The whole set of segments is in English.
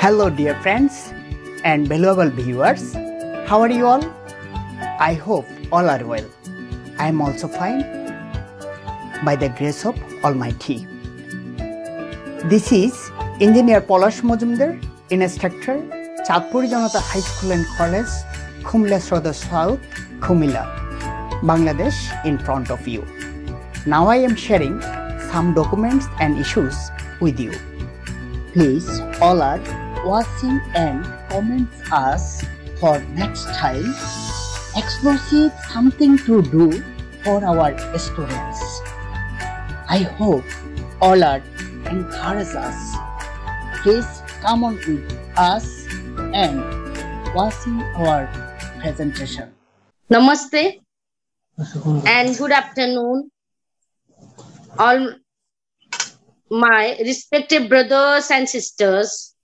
Hello dear friends and valuable viewers. How are you all? I hope all are well. I am also fine by the grace of Almighty. This is Engineer Polash Mojumdar, Instructor, Chatpuri Janata High School and College, Khumla Srodar South, Kumila, Bangladesh in front of you. Now I am sharing some documents and issues with you. Please all are watching and comments us for next time. Explosive something to do for our students. I hope all are encourage us. Please come on with us and watching our presentation. Namaste and good afternoon, all my respected brothers and sisters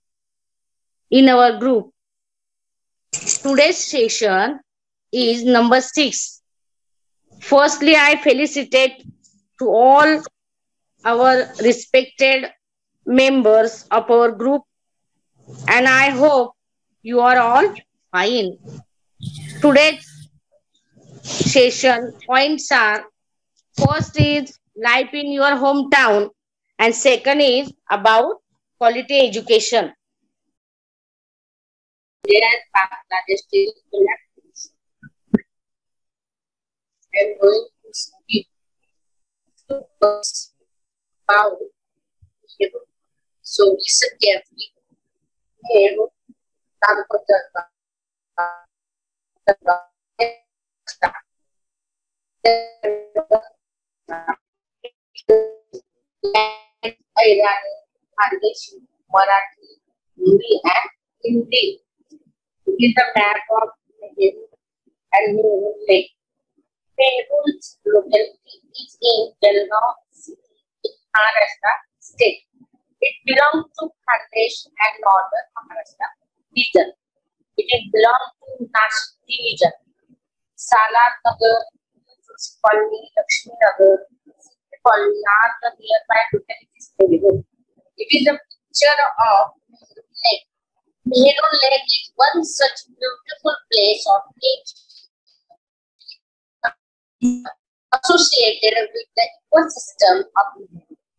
in our group. Today's session is number 6. Firstly, I felicitate to all our respected members of our group, and I hope you are all fine. Today's session points are: first is life in your hometown, and second is about quality education. Bangladesh is I am going to speak to us about Nehru. So listen carefully. Nehru, Irani, Farsi, Marathi, and Hindi. Is the map of Nehru and Nehru Lake. Nehru's locality is in Belgaum city in Maharashtra state. It belongs to Khandesh and northern Maharashtra region. It belongs to Nashik division. Salar Nagar, Colony, Lakshmi Nagar, Colony are the nearby localities available. It is a picture of Nehru Lake. Nehru Lake is one such beautiful place of nature associated with the ecosystem of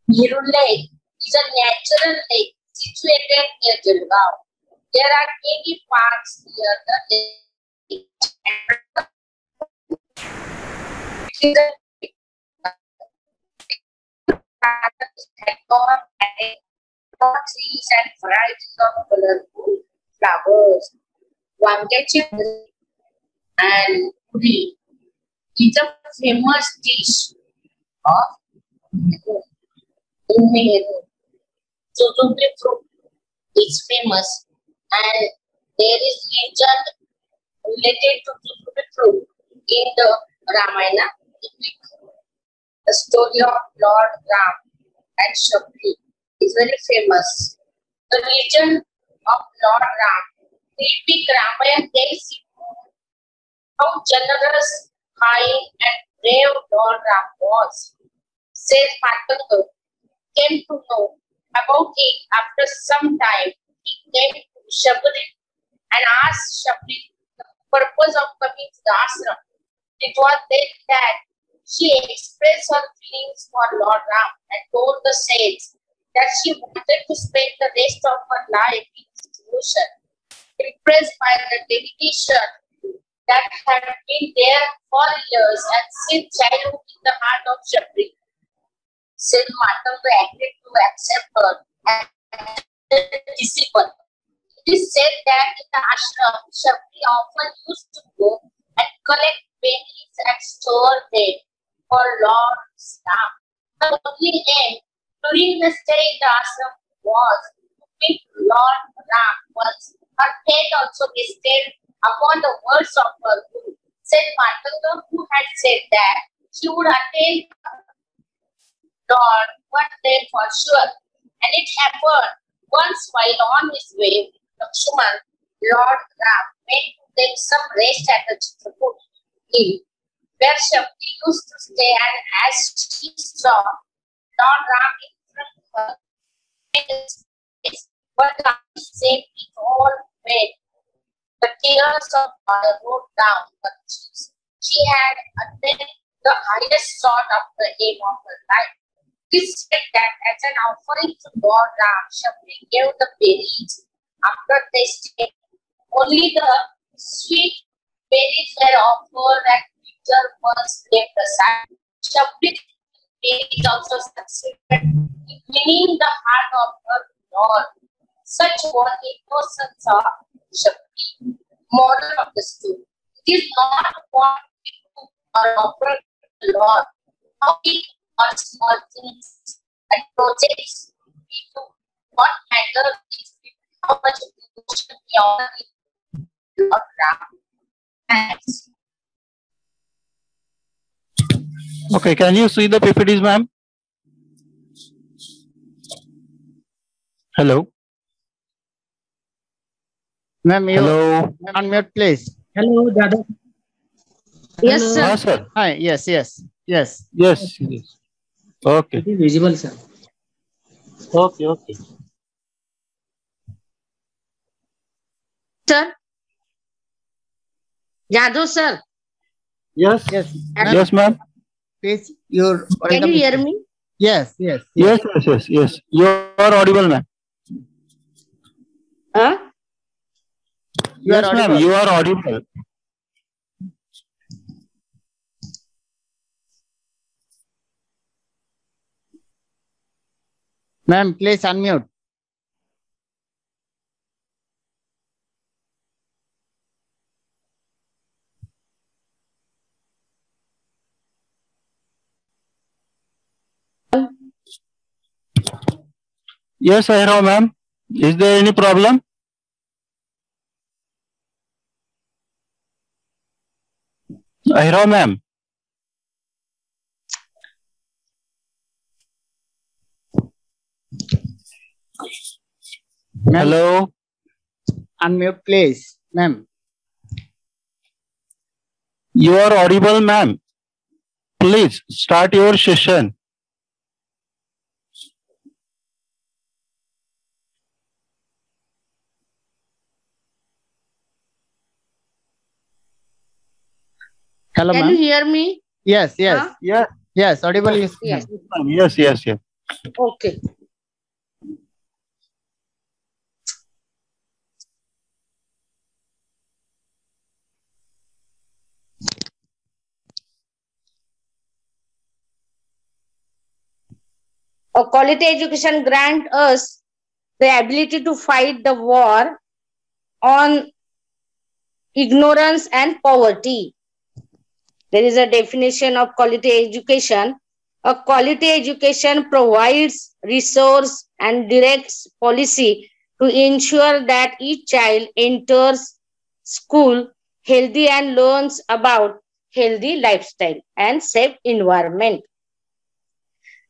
Nehru Lake. Is a natural lake situated near Jalgaon. There are many parks near the lake. It is a trees and varieties of colorful flowers. Wangachi and puri is a famous dish of Nehru. Jujube fruit is famous, and there is legend related to Jujube fruit in the Ramayana epic. The story of Lord Ram and Shabri is very famous. The legend of Lord Ram, the epic Ramayana tells how generous, kind, and brave Lord Ram was. Says Markandeya came to know about it after some time. He came to Shabri and asked Shabri the purpose of coming to the ashram. It was then that she expressed her feelings for Lord Ram and told the saints that she wanted to spend the rest of her life in his devotion. Impressed by the dedication that had been there for years and since childhood in the heart of Shabri, Saint Markandeya agreed to accept her as a disciple. It is said that in the ashram, Shabri often used to go and collect pennies and store them for Lord Ram. The only aim during the stay in the ashram was to meet Lord Ram once. Her fate also rested upon the words of her Guru, Saint Markandeya, who had said that she would attain Lord one day for sure. And it happened once while on his way with Lakshman, Lord Ram made them some rest at the Chitrakoot hill, where Shabri used to stay, and as she saw Lord Ram in front of her, but Ram said he small maid, the tears of mother rolled down her cheeks. She had attained the highest sort of the aim of her life. It is said that as an offering to Lord Ram, Shabri gave the berries. After tasting only the sweet berries were offered and bitter ones left aside. Shabri berries also succeeded in winning the heart of her Lord. Such was the innocence of Shabri. Moral of the story. It is not what we do or offer to the Lord, how big or small things and projects we do. What matters is how much devotion we offer in Lord Ram. Thanks. Okay, can you see the PPTs, ma'am? Hello. Ma'am, you Hello. unmute, please. Hello, Dada. Yes, Hello. sir. Yes, sir. Hi. Yes. Yes. Yes. Yes. Yes. Okay. It is visible, sir. Okay. Okay. Sir. Yadav, sir. Yes. Yes. Yes, ma'am. Please, you're Can welcome. you hear me? Yes. Yes. Yes. Yes. Yes. Yes. You are audible, ma'am. Huh? You are Yes, ma'am. audible. You are audible. Ma'am, please unmute. Yes, Ahira, ma'am. Is there any problem? Ahira, ma'am. Ma'am, Hello. unmute, please. Ma'am. You are audible, ma'am. Please start your session. Hello, Can you ma'am. hear me? Yes. Yes. Huh? Yes. Yes. Audible. Yes. Yes. Ma'am. Yes. Yes. Yes. Okay. A quality education grant us the ability to fight the war on ignorance and poverty. There is a definition of quality education. A quality education provides resource and directs policy to ensure that each child enters school healthy and learns about healthy lifestyle and safe environment.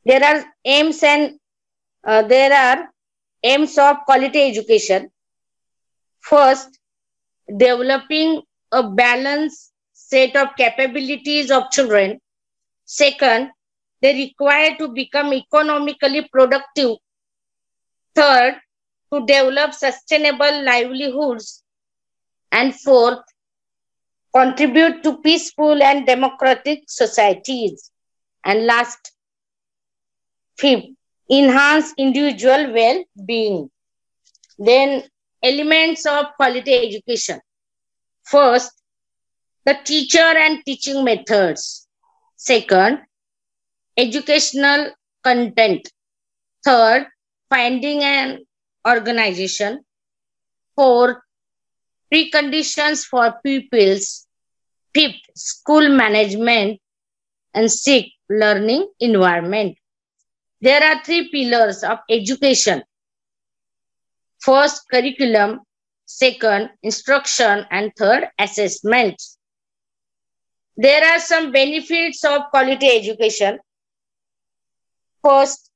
There are aims of quality education. First, developing a balanced set of capabilities of children. Second, they require to become economically productive. Third, to develop sustainable livelihoods. And fourth, contribute to peaceful and democratic societies. And last, fifth, enhance individual well-being. Then elements of quality education. First, the teacher and teaching methods. Second, educational content. Third, finding and organization. Fourth, preconditions for pupils. Fifth, school management. And sixth, learning environment. There are three pillars of education. First, curriculum. Second, instruction. And third, assessment. There are some benefits of quality education. First,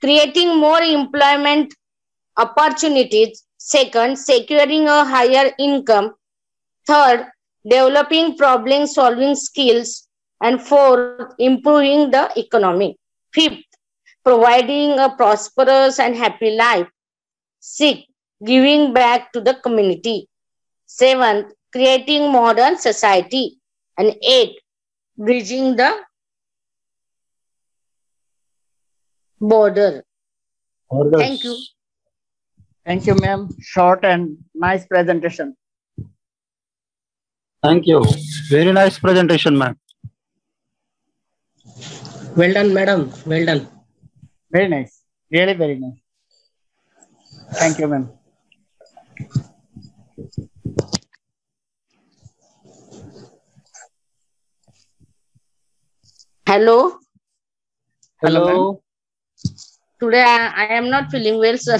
creating more employment opportunities. Second, securing a higher income. Third, developing problem solving skills. And fourth, improving the economy. Fifth, providing a prosperous and happy life. Sixth, giving back to the community. Seventh, creating modern society. And eighth, bridging the border. Thank you. Thank you, ma'am. Short and nice presentation. Thank you. Very nice presentation, ma'am. Well done, madam. Well done. Very nice. Really very nice. Thank you, ma'am. Hello. Hello, Today I am not feeling well, sir.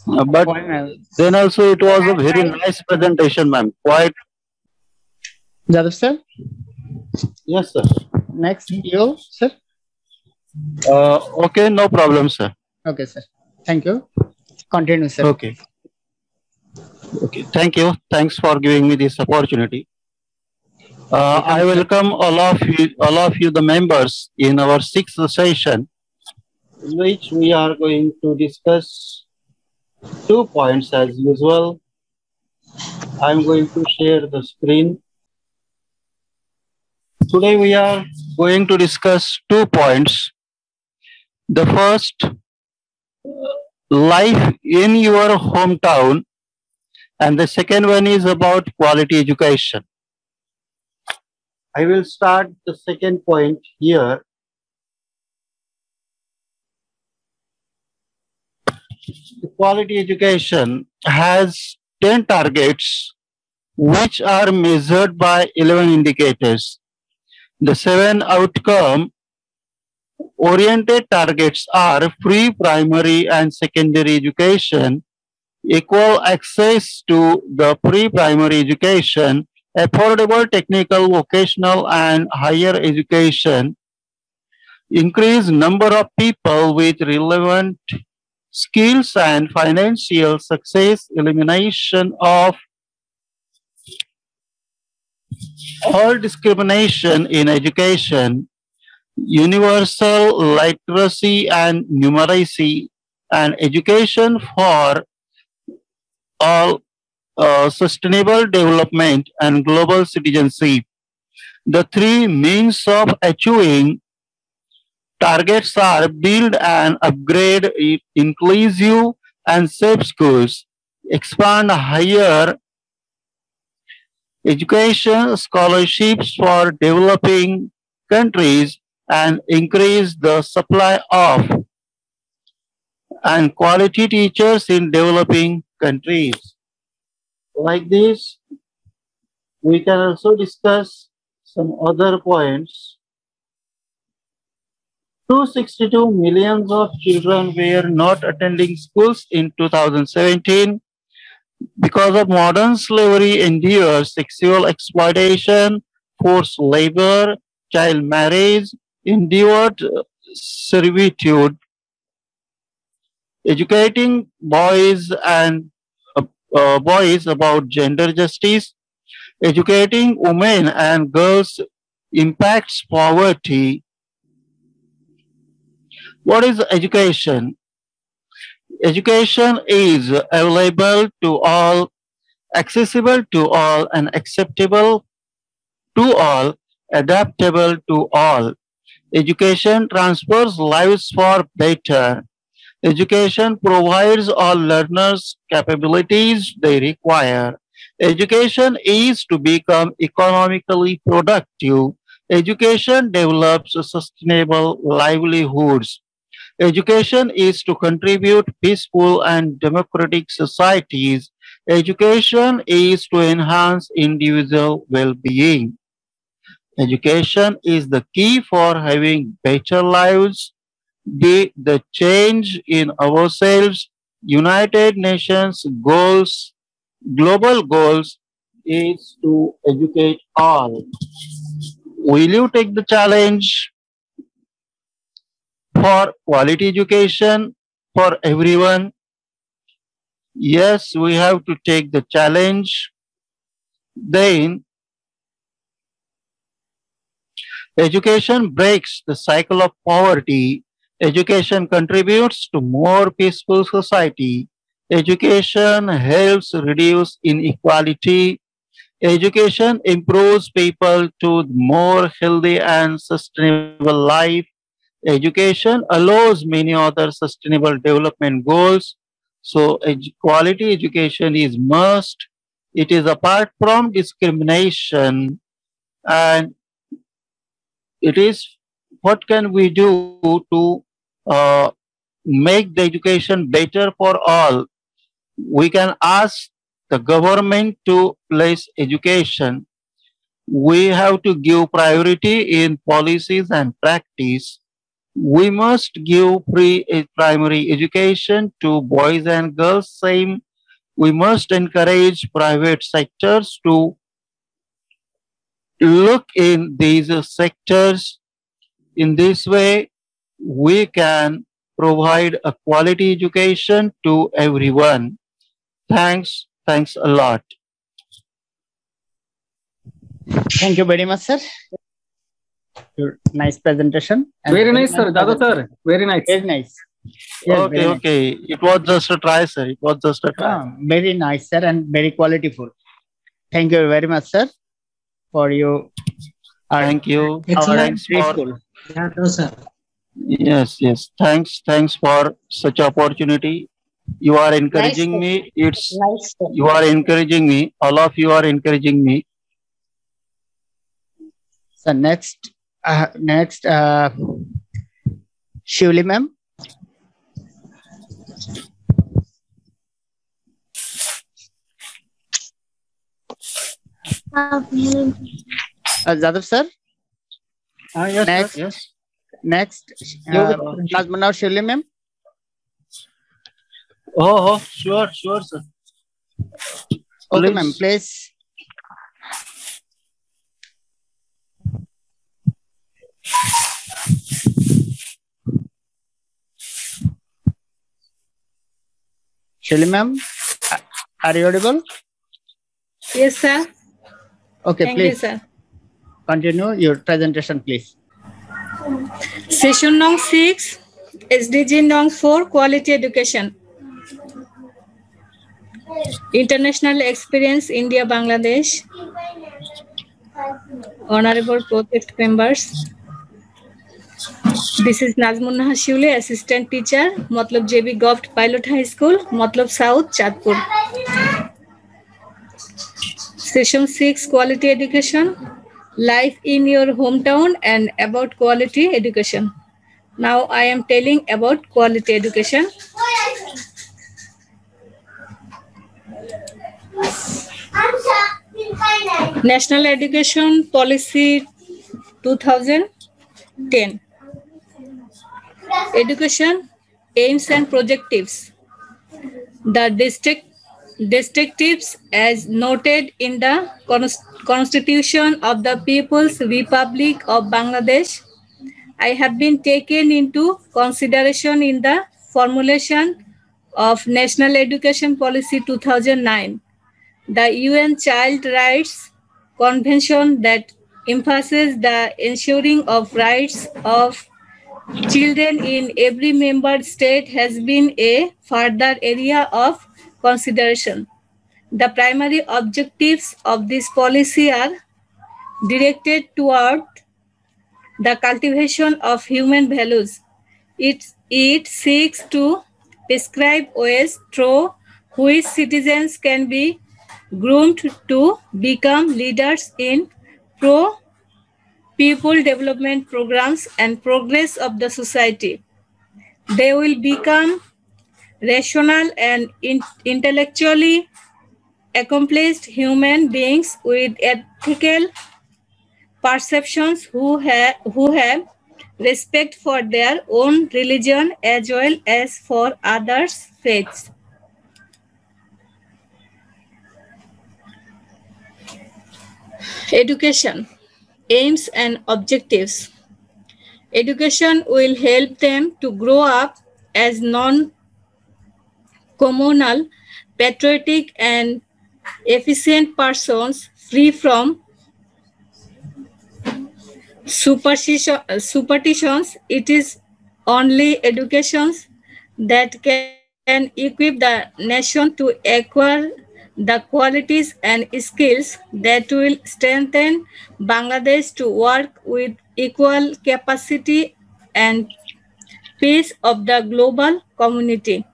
But then also it was a very nice presentation, ma'am. Quite. Jadhav sir. Yes, sir. Next, you, sir. Okay, no problem, sir. Okay, sir. Thank you. Continue, sir. Okay. Okay. Thank you. Thanks for giving me this opportunity. I welcome all of you, the members, in our sixth session, in which we are going to discuss 2 points as usual. I'm going to share the screen. Today we are going to discuss 2 points. The first, life in your hometown, and the second one is about quality education. I will start the second point here. The quality education has 10 targets which are measured by 11 indicators. The 7 outcome-oriented targets are free primary and secondary education, equal access to the pre-primary education, affordable technical, vocational and higher education, increase number of people with relevant skills and financial success, elimination of all discrimination in education, universal literacy and numeracy, and education for all, sustainable development and global citizenship. The 3 means of achieving targets are build and upgrade inclusive and safe schools, expand higher education scholarships for developing countries, and increase the supply of and quality teachers in developing countries. Like this, we can also discuss some other points. 262 million of children were not attending schools in 2017 because of modern slavery endures sexual exploitation, forced labor, child marriage, endured servitude. Educating boys about gender justice, educating women and girls impacts poverty. What is education? Education is available to all, accessible to all, and acceptable to all, adaptable to all. Education transfers lives for better. Education provides all learners capabilities they require. Education is to become economically productive. Education develops sustainable livelihoods. Education is to contribute peaceful and democratic societies. Education is to enhance individual well-being. Education is the key for having better lives. The change in ourselves, United Nations goals, global goals is to educate all. Will you take the challenge for quality education for everyone? Yes, we have to take the challenge. Then, education breaks the cycle of poverty. Education contributes to more peaceful society. Education helps reduce inequality. Education improves people to more healthy and sustainable life. Education allows many other sustainable development goals. So, quality education is must. It is apart from discrimination, and it is what can we do to uh, make the education better for all. We can ask the government to place education. We have to give priority in policies and practice. We must give free primary education to boys and girls. Same, we must encourage private sectors to look in these sectors. In this way, we can provide a quality education to everyone. Thanks a lot. Thank you very much, sir. Your nice presentation. and Very nice, sir. Dado presentation. sir. Very nice. Very nice. Yes, Okay, very nice. okay. It was just a try, sir. It was just a try. Very nice, sir, and very qualityful. Thank you very much, sir, for you. Thank you. Excellent. Thanks for School. Dado sir. yes. Thanks for such opportunity. You are encouraging me. It's Nice. you are encouraging me. All of you are encouraging me. So next, Shivli ma'am. Jadhav sir. Yes, Next. sir. Yes. Next, Nazmuna Shivli ma'am. Oh, sure, sir. Okay, Please. ma'am, please. Shivli ma'am, are you audible? Yes, sir. Okay, Thank you, please sir. continue your presentation, please. Session Nong 6, SDG Nong 4, Quality Education. International Experience, India, Bangladesh. Honorable project members. This is Nazmun Naha Shivli, Assistant Teacher, Matlab JB Govt Pilot High School, Matlab South, Chatpur. Session 6, Quality Education. Life in your hometown and about quality education. Now I am telling about quality education. National Education Policy 2010. Education aims and projectives. The distinctives as noted in the Constitution of the People's Republic of Bangladesh I have been taken into consideration in the formulation of National Education Policy 2009, the UN Child Rights Convention that emphasizes the ensuring of rights of children in every member state has been a further area of consideration. The primary objectives of this policy are directed toward the cultivation of human values. It seeks to prescribe ways through which citizens can be groomed to become leaders in pro-people development programs and progress of the society. They will become rational and intellectually accomplished human beings with ethical perceptions who have respect for their own religion as well as for others' faiths. Education, aims and objectives. Education will help them to grow up as communal, patriotic, and efficient persons free from superstitions. It is only education that can equip the nation to acquire the qualities and skills that will strengthen Bangladesh to work with equal capacity and pace of the global community.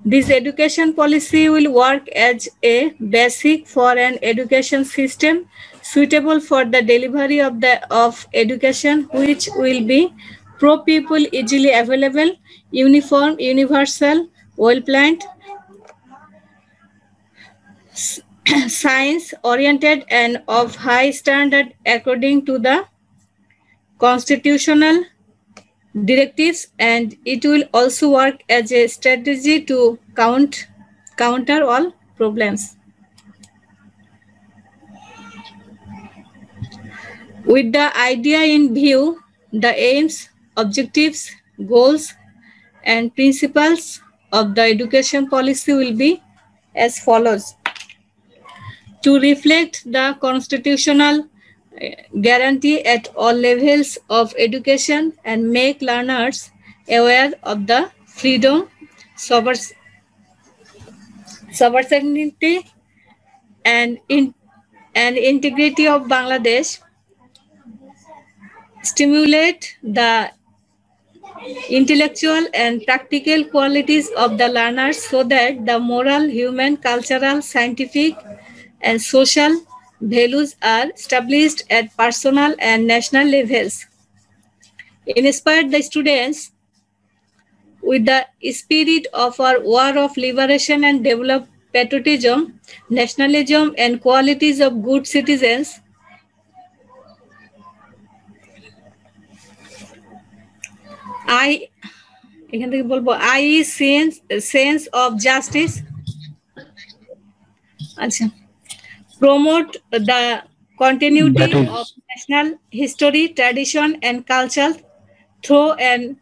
This education policy will work as a basic for an education system suitable for the delivery of education, which will be pro-people, easily available, uniform, universal, well-planned, science-oriented, and of high standard according to the constitutional directives, and it will also work as a strategy to counter all problems. With the idea in view, the aims, objectives, goals, and principles of the education policy will be as follows. To reflect the constitutional guarantee at all levels of education and make learners aware of the freedom, sovereignty, and integrity of Bangladesh, stimulate the intellectual and practical qualities of the learners so that the moral, human, cultural, scientific, and social values are established at personal and national levels. Inspire the students with the spirit of our war of liberation and develop patriotism, nationalism, and qualities of good citizens. sense of justice. Promote the continuity of national history, tradition, and culture through an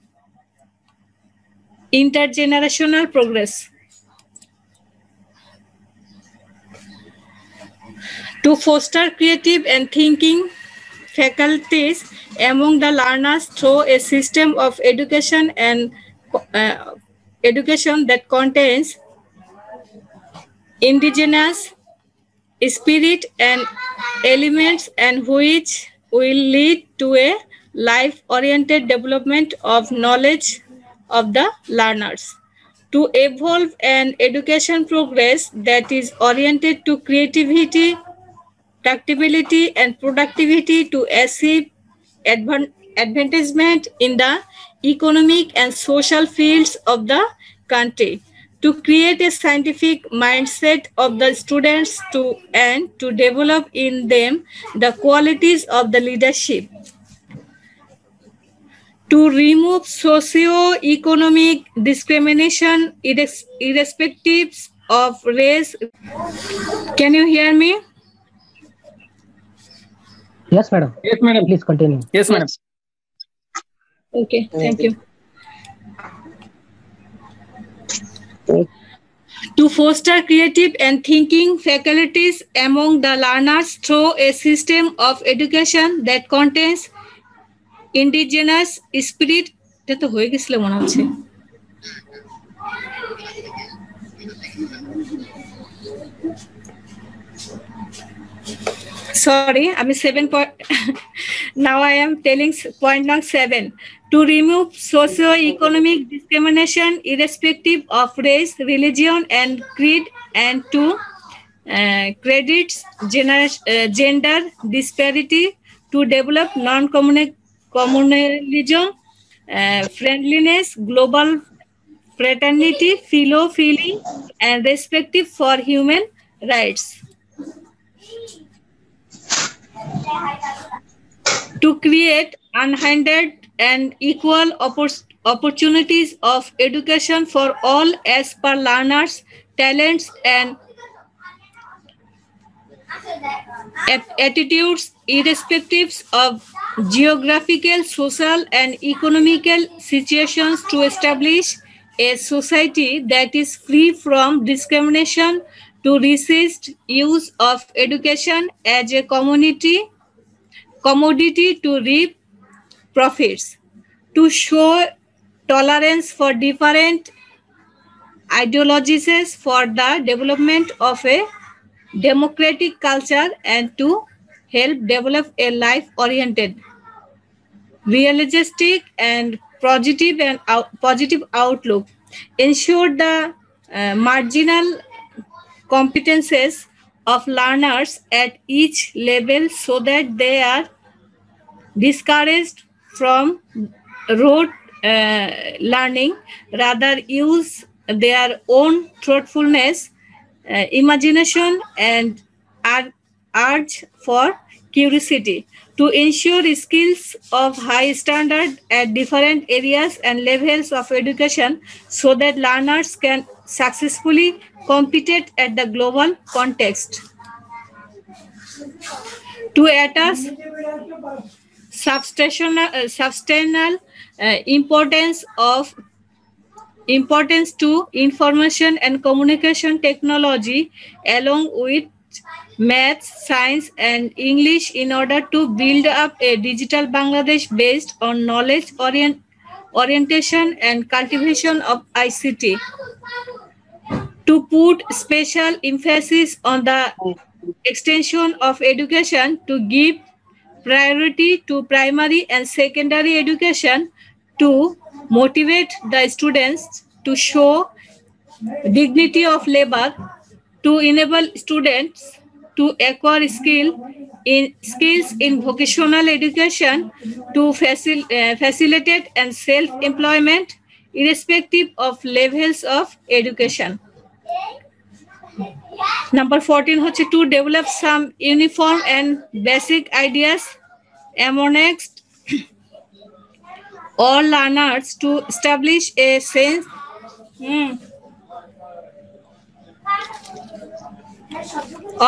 intergenerational progress. To foster creative and thinking faculties among the learners through a system of education and education that contains indigenous spirit and elements, and which will lead to a life-oriented development of knowledge of the learners. To evolve an education progress that is oriented to creativity, tractability, and productivity to achieve advancement in the economic and social fields of the country. To create a scientific mindset of the students and to develop in them the qualities of the leadership. To remove socio-economic discrimination irrespective of race. Can you hear me? Yes, madam. Yes, madam. Please continue. Yes, madam. Okay, thank you. To foster creative and thinking faculties among the learners through a system of education that contains indigenous spirit. Sorry, I mean 7 point. Now I am telling point number 7. To remove socio-economic discrimination irrespective of race, religion, and creed, and to credit gender disparity, to develop non-communalism, friendliness, global fraternity, philo-feeling, and respect for human rights. To create unhindered and equal opportunities of education for all as per learners, talents, and attitudes, irrespective of geographical, social, and economical situations, to establish a society that is free from discrimination, to resist use of education as a commodity to reap profits, to show tolerance for different ideologies for the development of a democratic culture, and to help develop a life-oriented, realistic, and positive outlook, ensure the marginal competences of learners at each level so that they are discouraged from rote learning, rather use their own thoughtfulness, imagination, and urge for curiosity, to ensure skills of high standard at different areas and levels of education so that learners can successfully compete at the global context, to attach substantial importance to information and communication technology along with math, science, and English in order to build up a digital Bangladesh based on knowledge orientation and cultivation of ICT, to put special emphasis on the extension of education, to give priority to primary and secondary education, to motivate the students to show dignity of labor, to enable students to acquire skills in vocational education, to facilitate and self-employment irrespective of levels of education. Number 14 হচ্ছে to develop some uniform and basic ideas amongst all learners, to establish a sense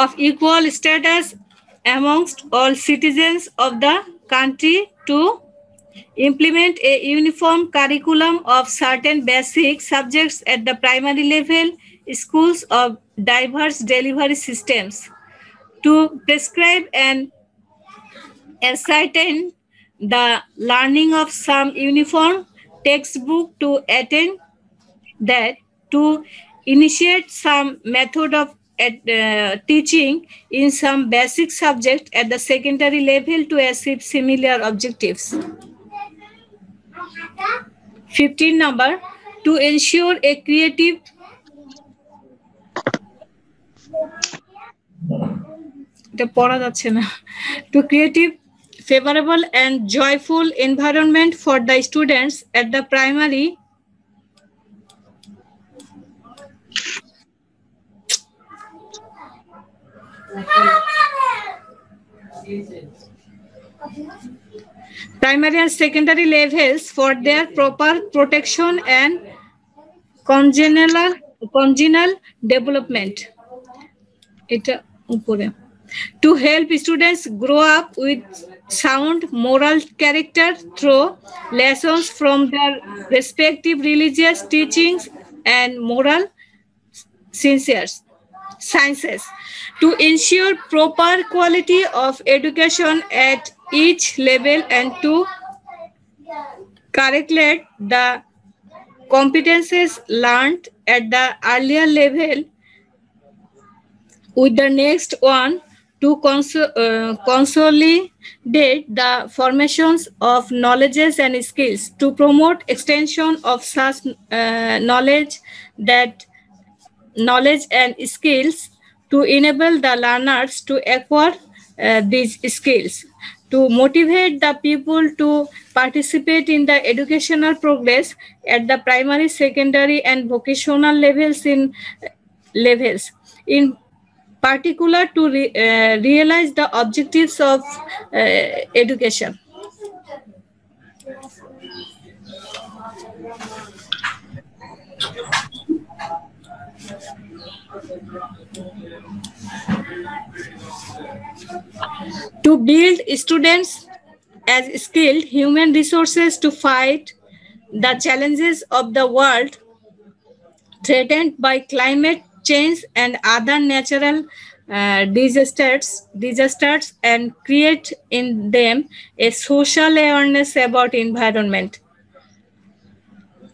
of equal status amongst all citizens of the country, to implement a uniform curriculum of certain basic subjects at the primary level schools of diverse delivery systems, to prescribe and ascertain the learning of some uniform textbook, to attain that, to initiate some method of teaching in some basic subject at the secondary level to achieve similar objectives. 15 number, to ensure a creative to creative, favorable, and joyful environment for the students at the primary and secondary levels for their proper protection and congenial development. To help students grow up with sound moral character through lessons from their respective religious teachings and moral sciences, to ensure proper quality of education at each level, and to calculate the competences learned at the earlier level with the next one, to consolidate the formations of knowledges and skills, to promote extension of such knowledge and skills, to enable the learners to acquire these skills, to motivate the people to participate in the educational progress at the primary, secondary, and vocational levels in particular, to realize the objectives of education. To build students as skilled human resources to fight the challenges of the world threatened by climate change and other natural disasters and create in them a social awareness about environment.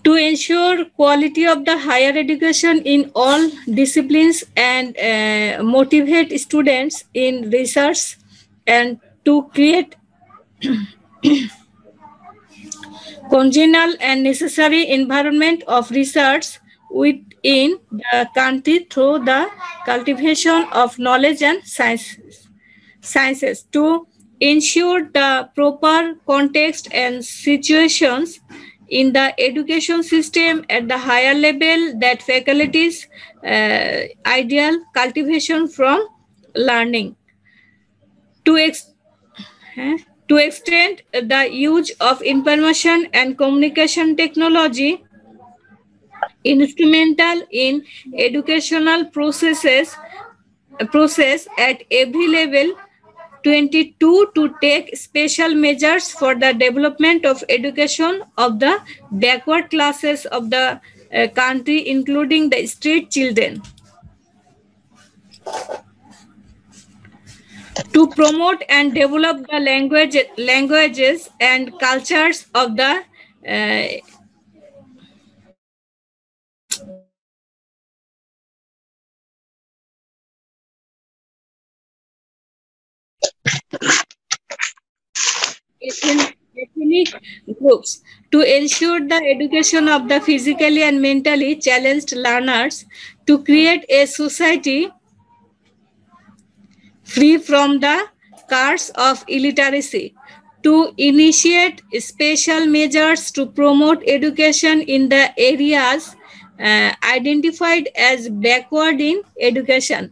To ensure quality of the higher education in all disciplines and motivate students in research and to create congenial and necessary environment of research within the country through the cultivation of knowledge and sciences to ensure the proper context and situations in the education system at the higher level that faculties ideal cultivation from learning to to extend the use of information and communication technology instrumental in educational process at every level. 22 to take special measures for the development of education of the backward classes of the country, including the street children. To promote and develop the languages and cultures of the ethnic groups, to ensure the education of the physically and mentally challenged learners, to create a society free from the curse of illiteracy, to initiate special measures to promote education in the areas identified as backward in education,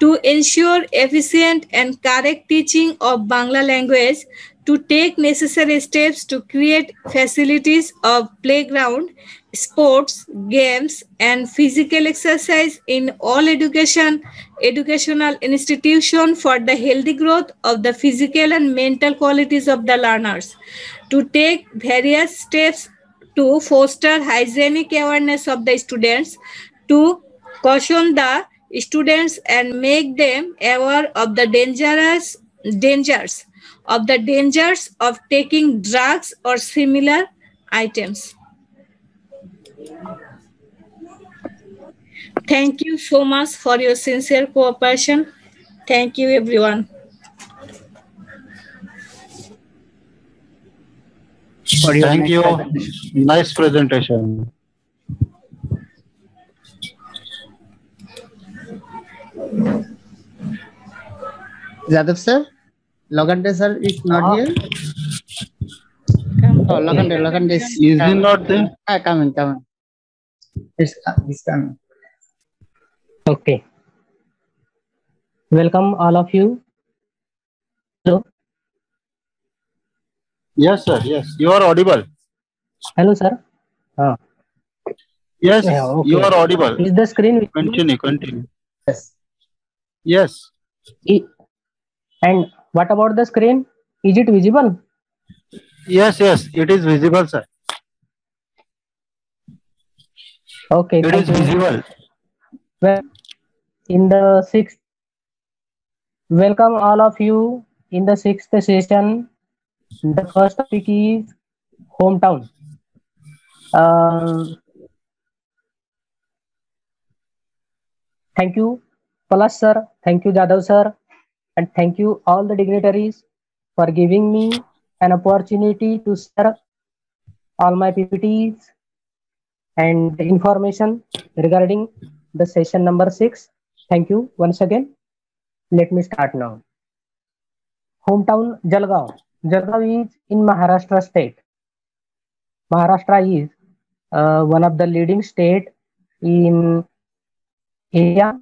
to ensure efficient and correct teaching of Bangla language, to take necessary steps to create facilities of playground, sports, games, and physical exercise in all educational institutions for the healthy growth of the physical and mental qualities of the learners, to take various steps to foster hygienic awareness of the students, to caution the students and make them aware of the dangers of taking drugs or similar items. Thank you so much for your sincere cooperation. Thank you, everyone. For your Thank nice you. presentation. Nice presentation. Jadhav sir, Logande sir is not here. Oh, Logande is Is he not there? coming. He's coming. Okay. Welcome all of you. Hello. Yes, sir. Yes, you are audible. Hello, sir. Yes, Yeah, okay. you are audible. Is the screen with you? Continue. Yes. Yes. And what about the screen? Is it visible? Yes, it is visible, sir. Okay. It is visible. Well, in the sixth, welcome all of you in the sixth session. The first topic is hometown. Thank you, Palas sir. Thank you, Jadhav sir. And thank you all the dignitaries for giving me an opportunity to share all my PPTs and information regarding the session number 6. Thank you once again. Let me start now. Hometown Jalgaon. Jalgaon is in Maharashtra state. Maharashtra is one of the leading state in India.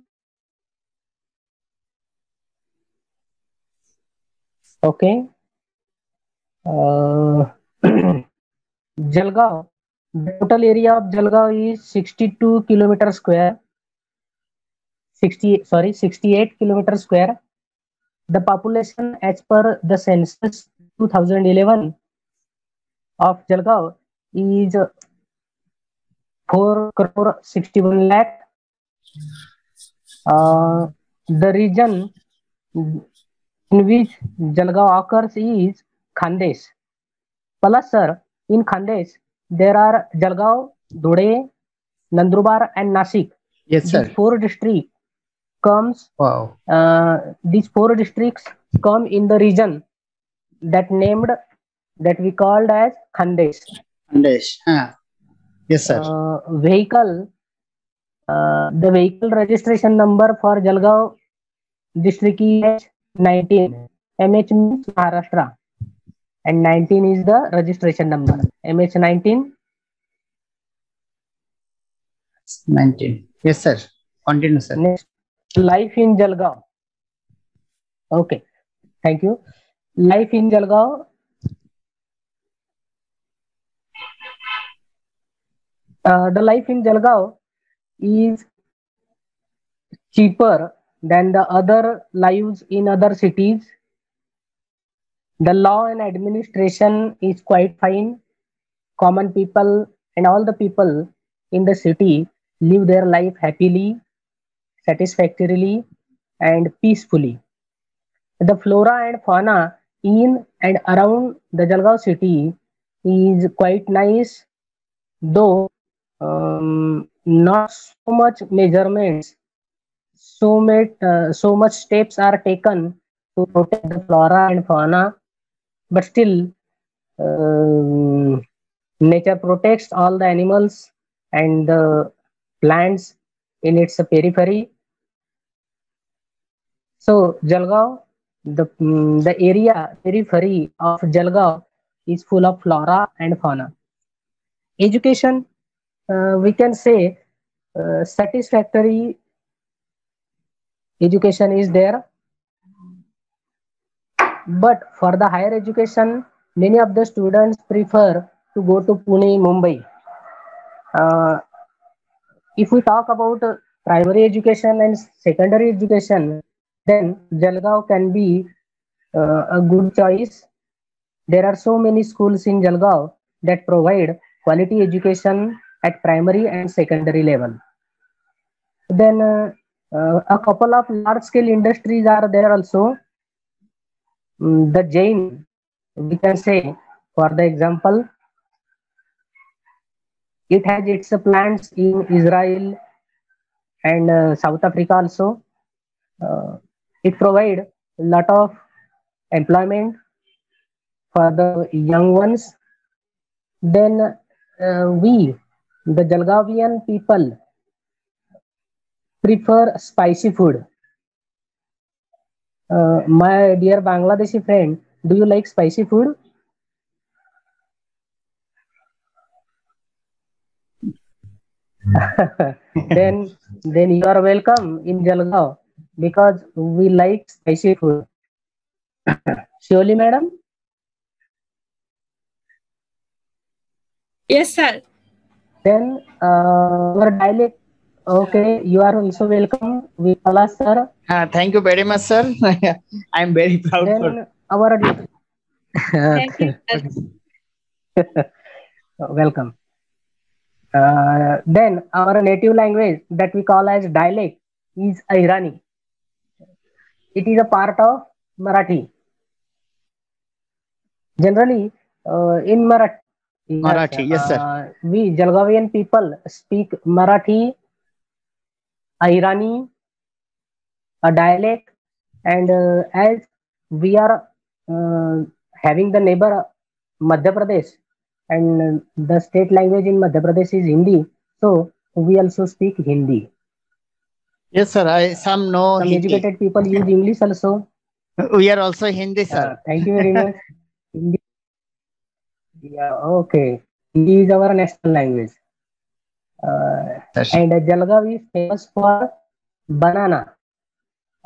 Okay. Jalgaon. The total area of Jalgaon is 62 kilometers square. 68 kilometers square. The population as per the census 2011 of Jalgaon is 4 crore 61 lakh. The region in which Jalgaon occurs is Khandesh. Plus, sir, in Khandesh there are Jalgaon, Dhule, Nandurbar, and Nashik. Yes, sir. These four districts comes. Wow. These four districts come in the region that we called as Khandesh. Khandesh. Yes, sir. The vehicle registration number for Jalgaon district is 19. MH means Maharashtra, and 19 is the registration number. MH 19. 19. Yes, sir. Continue, sir. Next, life in Jalgaon. Okay, thank you. Life in Jalgaon. The life in Jalgaon is cheaper than the other lives in other cities. The law and administration is quite fine. Common people and all the people in the city live their life happily, satisfactorily, and peacefully. The flora and fauna in and around the Jalgaon city is quite nice, though not so much measurements, so much steps are taken to protect the flora and fauna, but still nature protects all the animals and the plants in its periphery. So Jalgaon, the area periphery of Jalgaon is full of flora and fauna. Education, we can say satisfactory education is there, but for the higher education, many of the students prefer to go to Pune, Mumbai. If we talk about primary education and secondary education, then Jalgaon can be a good choice. There are so many schools in Jalgaon that provide quality education at primary and secondary level. Then a couple of large-scale industries are there also. The Jain, we can say, for the example, it has its plants in Israel and South Africa also. It provides a lot of employment for the young ones. Then we, the Jalgaovian people, prefer spicy food. My dear Bangladeshi friend, do you like spicy food? then you are welcome in Jalgaon because we like spicy food. Surely, madam? Yes, sir. Then our dialect. Okay, you are also welcome. We Palash, sir. Thank you very much, sir. I am very proud. Then our Thank you, sir. welcome. Then our native language that we call as dialect is Airani. It is a part of Marathi. Generally, in Marathi, yes, sir. We Jalgaovian people speak Marathi, Airani, a dialect, and as we are having the neighbor Madhya Pradesh, and the state language in Madhya Pradesh is Hindi, so we also speak Hindi. Yes, sir. Some know Some Hindi. educated people use English also. We are also Hindi, sir. Thank you very much. Hindi. Yeah, okay. Hindi is our national language. And Jalgaon is famous for banana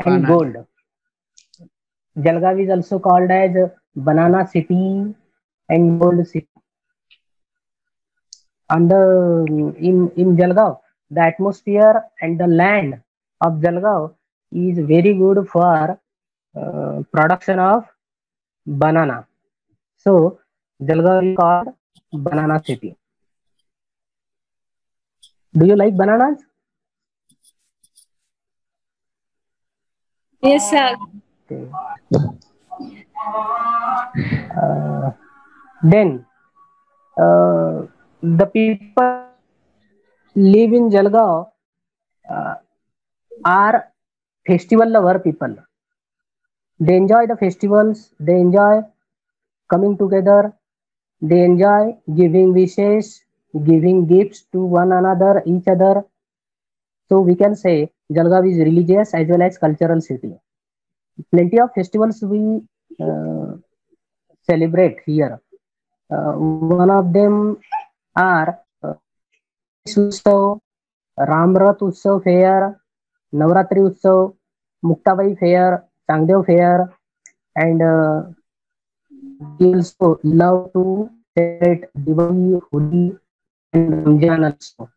and gold. Jalgaon is also called as banana city and gold city. And in Jalgaon, the atmosphere and the land of Jalgaon is very good for production of banana. So Jalgaon is called banana city. Do you like bananas? Yes, sir. Okay. Then the people live in Jalgaon are festival lover people. They enjoy the festivals. They enjoy coming together. They enjoy giving wishes, giving gifts to one another, each other. So we can say Jalgaon is religious as well as cultural city. Plenty of festivals we celebrate here. One of them are Utsav, Ramrat Utsav Fair, Navratri Utsav, Muktabai Fair, Sangdev Fair, and we also love to celebrate Diwali, Holi, and Ramjan also.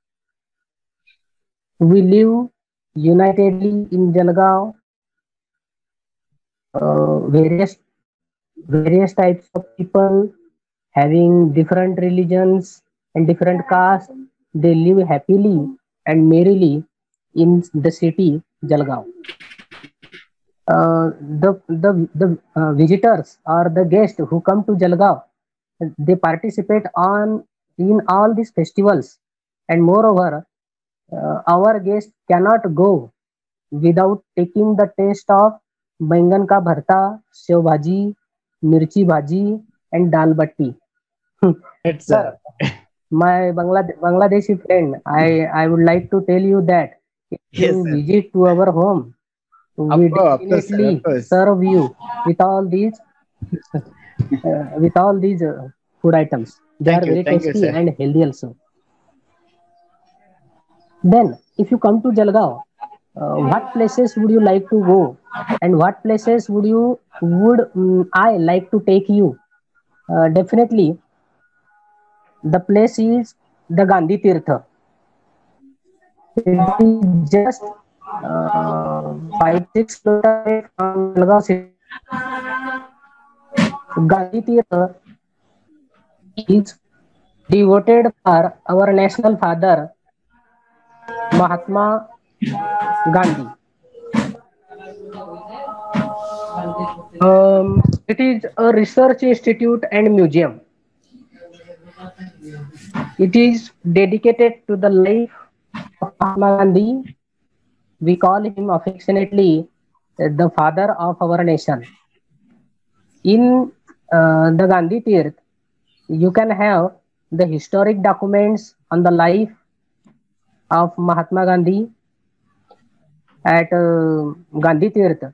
We live unitedly in Jalgaon. Various types of people having different religions and different castes. They live happily and merrily in the city Jalgaon. The visitors or the guests who come to Jalgaon, they participate in all these festivals, and moreover, our guests cannot go without taking the taste of बैंगन का भरता, save भाजी, mirchi bhaji, and dal batti. Sir, my Bangladeshi friend, I would like to tell you that if you visit to our home, we definitely serve you with all these food items. They are very tasty and healthy also. Then, if you come to Jalgaon, what places would you like to go, and what places would I like to take you? Definitely, the place is the Gandhi Tirtha. It is just 5-6 kilometers away from Jalgaon city. Gandhi Tirtha is devoted for our national father Mahatma Gandhi. It is a research institute and museum. It is dedicated to the life of Mahatma Gandhi. We call him affectionately the father of our nation. In the Gandhi Tirth, you can have the historic documents on the life of Mahatma Gandhi. At Gandhi Tirth,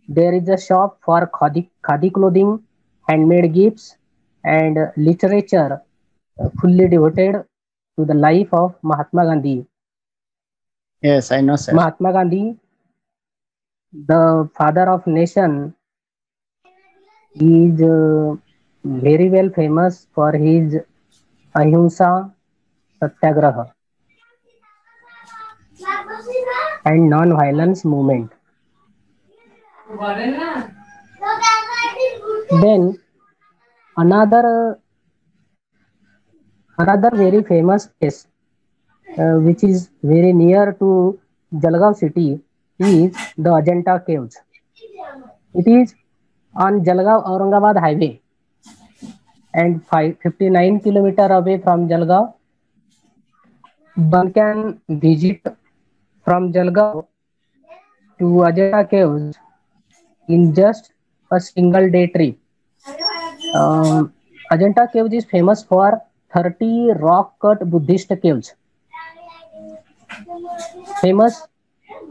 there is a shop for khadi clothing, handmade gifts, and literature fully devoted to the life of Mahatma Gandhi. Yes, I know, sir. Mahatma Gandhi, the father of nation, is very well famous for his ahimsa satyagraha and non-violence movement. Then another very famous place which is very near to Jalgaon city is the Ajanta Caves. It is on Jalgaon Aurangabad highway and 59 kilometers away from Jalgaon. One can visit from Jalgaon to Ajanta Caves in just a single day trip. Ajanta Caves is famous for 30 rock cut Buddhist caves.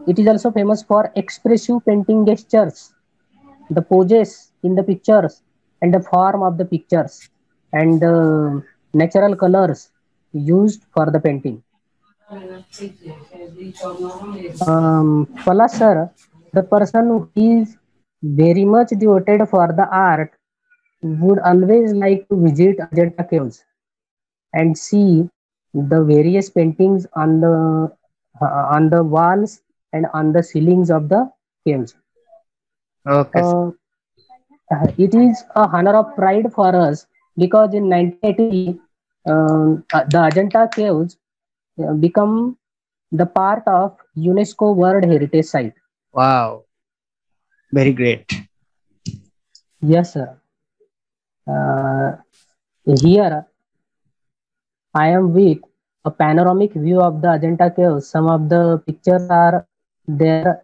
It is also famous for expressive painting gestures, the poses in the pictures and the form of the pictures and the natural colors used for the painting. Pala sir, the person who is very much devoted for the art would always like to visit Ajanta Caves and see the various paintings on the walls and on the ceilings of the caves. Okay. It is a honor of pride for us because in 1980, the Ajanta Caves become the part of UNESCO World Heritage Site. Wow. Very great. Yes, sir. Here I am with a panoramic view of the Ajanta caves. Some of the pictures are there.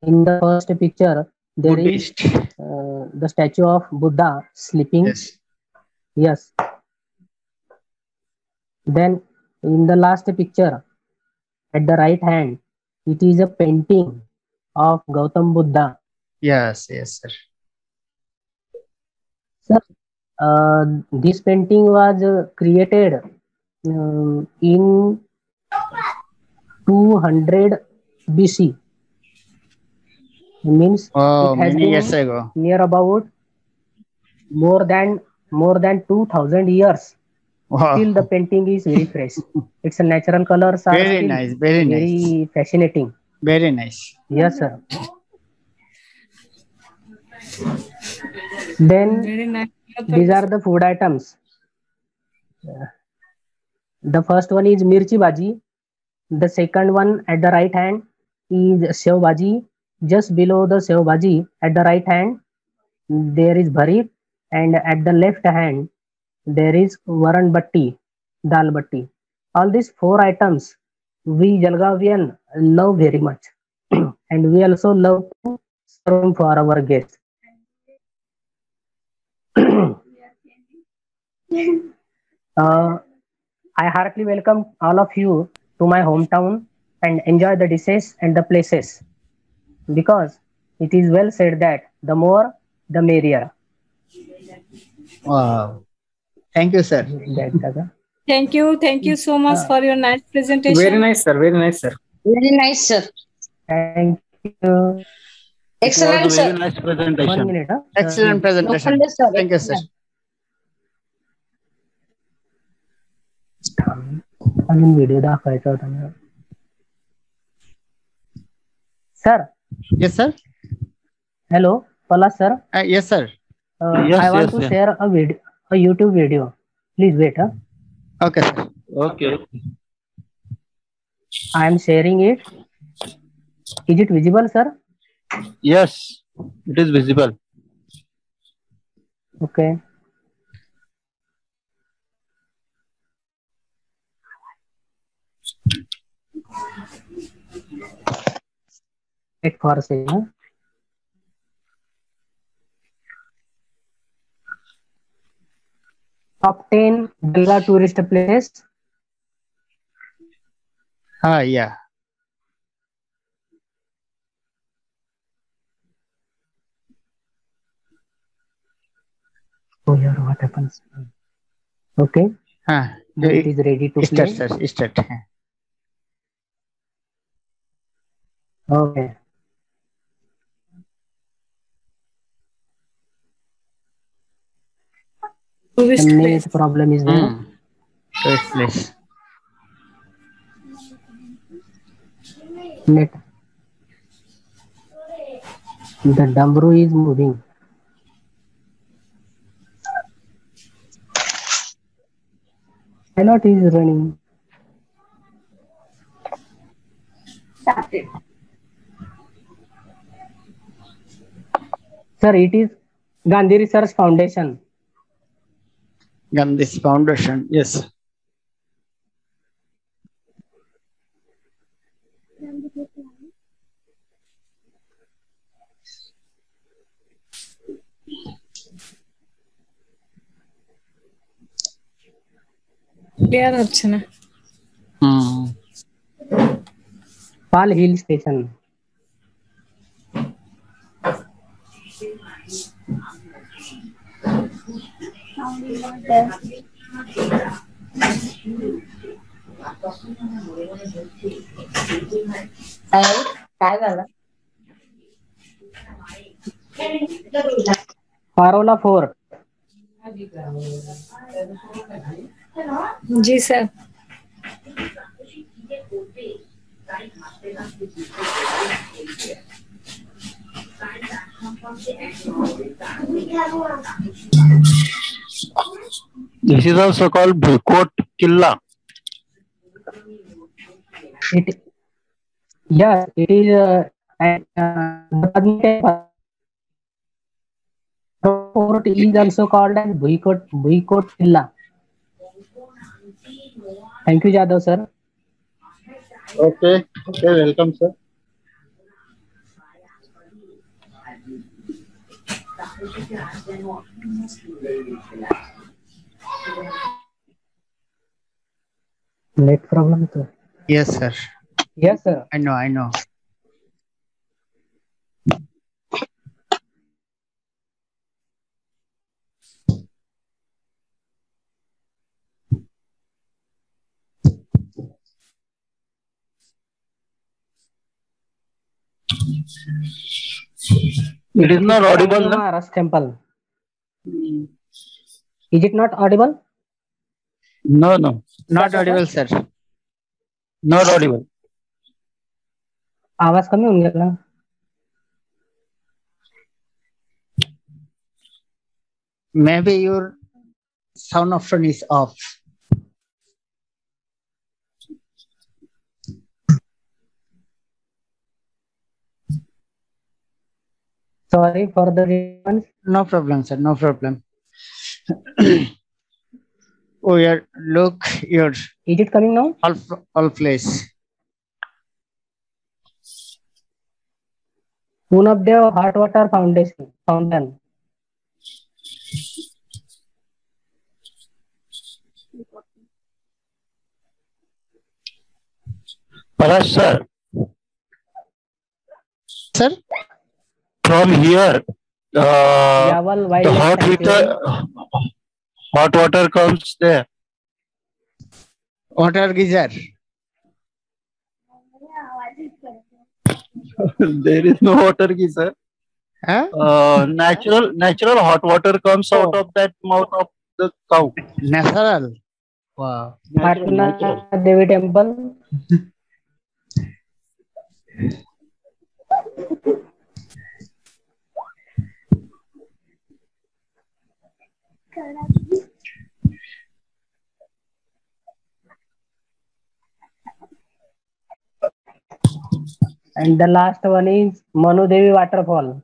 In the first picture, there Buddhist. is the statue of Buddha sleeping. Yes. Yes. Then in the last picture, at the right hand, it is a painting of Gautam Buddha. Yes, yes, sir. Sir, this painting was created in 200 BC. Means Oh, it has many been years ago. near about more than 2000 years. Wow. Still the painting is very fresh. Its natural colors are Very still nice, very nice. fascinating. Very nice. Yes, sir. Then Very nice. these are the food items. The first one is mirchi bhaji. The second one at the right hand is sev bhaji. Just below the sev bhaji at the right hand there is bharit, and at the left hand there is varan batti, dal batti. All these four items we Jalgavian love very much, and we also love to serve for our guests. I heartily welcome all of you to my hometown and enjoy the dishes and the places, because it is well said that the more the merrier. Wow. Thank you, sir. Thank you so much for your nice presentation. Very nice, sir. Very nice, sir. Very nice, sir. Thank you. Excellent, It was a very sir. nice 1 presentation. minute. Excellent presentation. No wonder, sir. Thank you, sir. अजून video दाखवायचा होता मला. Sir. Yes, sir. Hello, Palas sir. Yes, sir. Yes, I want yes, to yeah. share a YouTube video. Please wait. Okay, sir. Okay. I am sharing it. Is it visible, sir? Yes, it is visible. Okay. Wait for a second. Top 10 Benga tourist places. Yeah. Oh, yeah, what happens? Okay. Now it is ready to Start, play. sir. Start. Okay. Tourist The place. net problem is there. Tourist place. Net. The Damru is moving. Pilot is running. Sir, it is Gandhi Research Foundation. Gandhi's Foundation. Yes. Clear হচ্ছে না। Pal Hill Station. काय झालं? Parola Fort. जी sir. This is also called Bhulkot Killa. Yes, it is the Padma temple. Fort is also called as Bhuikot Killa. Thank you, Jadhav sir. Okay, welcome, sir. Net problem, sir. Yes, sir. Yes, sir. I know. It is not audible, no? Maharaj temple. Is it not audible? No. Not audible, sir. Not audible. आवाज कमी होऊन गेला. Maybe your sound option is off. Sorry for the difference. No problem, sir. No problem. Oh, yeah. Look, your Is it coming now? all place. Punabdev Hot Water Fountain. Parash, sir. Sir? From here, Yaval the Wildlife hot water comes there. Water geyser. There is no water geyser. Huh? Natural hot water comes out of that mouth of the cow. Natural. Wow. Natural. Devi Temple. And the last one is Manu Devi Waterfall.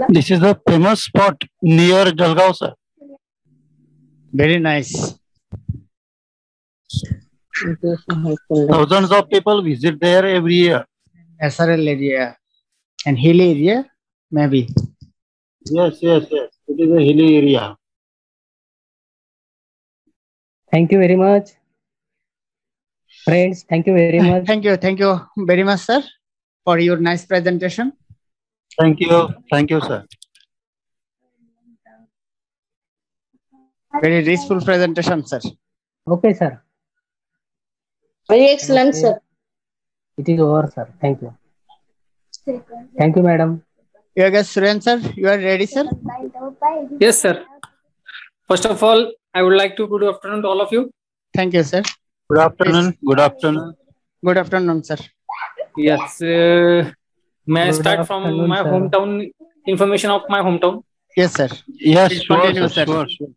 This is a famous spot near Jalgaon, sir. Very nice. Thousands of people visit there every year. SRL area and hilly area, maybe. Yes. It is a hilly area. Thank you very much. Friends, thank you very much. Thank you very much, sir, for your nice presentation. Thank you, sir. Very restful presentation, sir. Okay, sir. Very excellent, Okay. sir. It is over, sir. Thank you. Thank you, madam. Your guest, Suren, sir, you are ready, sir? Yes, sir. First of all, I would like to good afternoon to all of you. Thank you, sir. Good afternoon. Good afternoon. Good afternoon, sir. Yes. May I Good start from afternoon, my sir. hometown, information of my hometown? Yes, sir. Yes, Please sure, continue, sir. sir. Sure.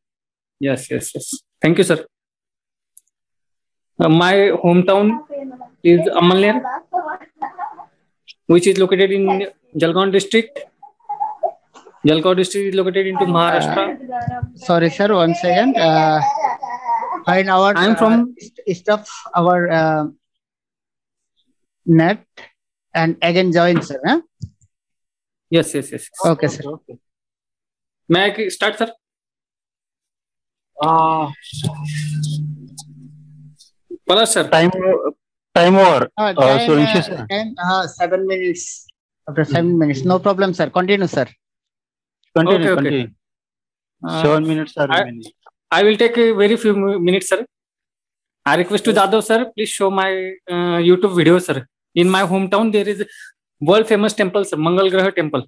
Yes. Thank you, sir. My hometown is Amalner, which is located in Jalgaon district. Jalgaon district is located into Maharashtra. Sorry, sir. One second. Find our I am from- stuff our net and again join, sir. Huh? Yes. Okay, sir. May I start, sir? Palash, sir. Time over. Surenshi, sir. 7 minutes. After 7 minutes. No problem, sir. Continue, sir. Continue. Okay. Continue. 7 minutes are remaining. I will take a very few minutes, sir. I request to Jadhav, sir, please show my YouTube video, sir. In my hometown, there is world famous temple, sir, Mangal Graha temple.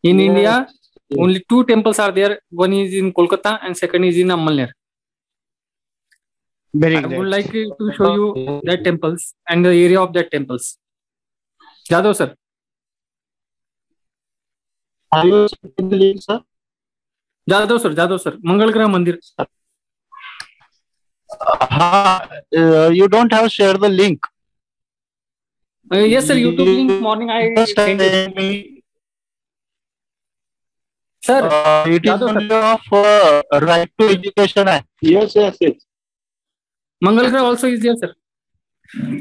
In India, only 2 temples are there. One is in Kolkata and second is in Amalner. Very I great. would like to show you that temples and the area of that temples. Jadhav, sir. Are you sending the link, sir? Jadhav sir Mangal Grah Mandir. You don't have shared the link. Yes sir, YouTube link morning I sent it. Sir, it is only of Right to Education Act. Yes. Mangal Grah also is there, sir.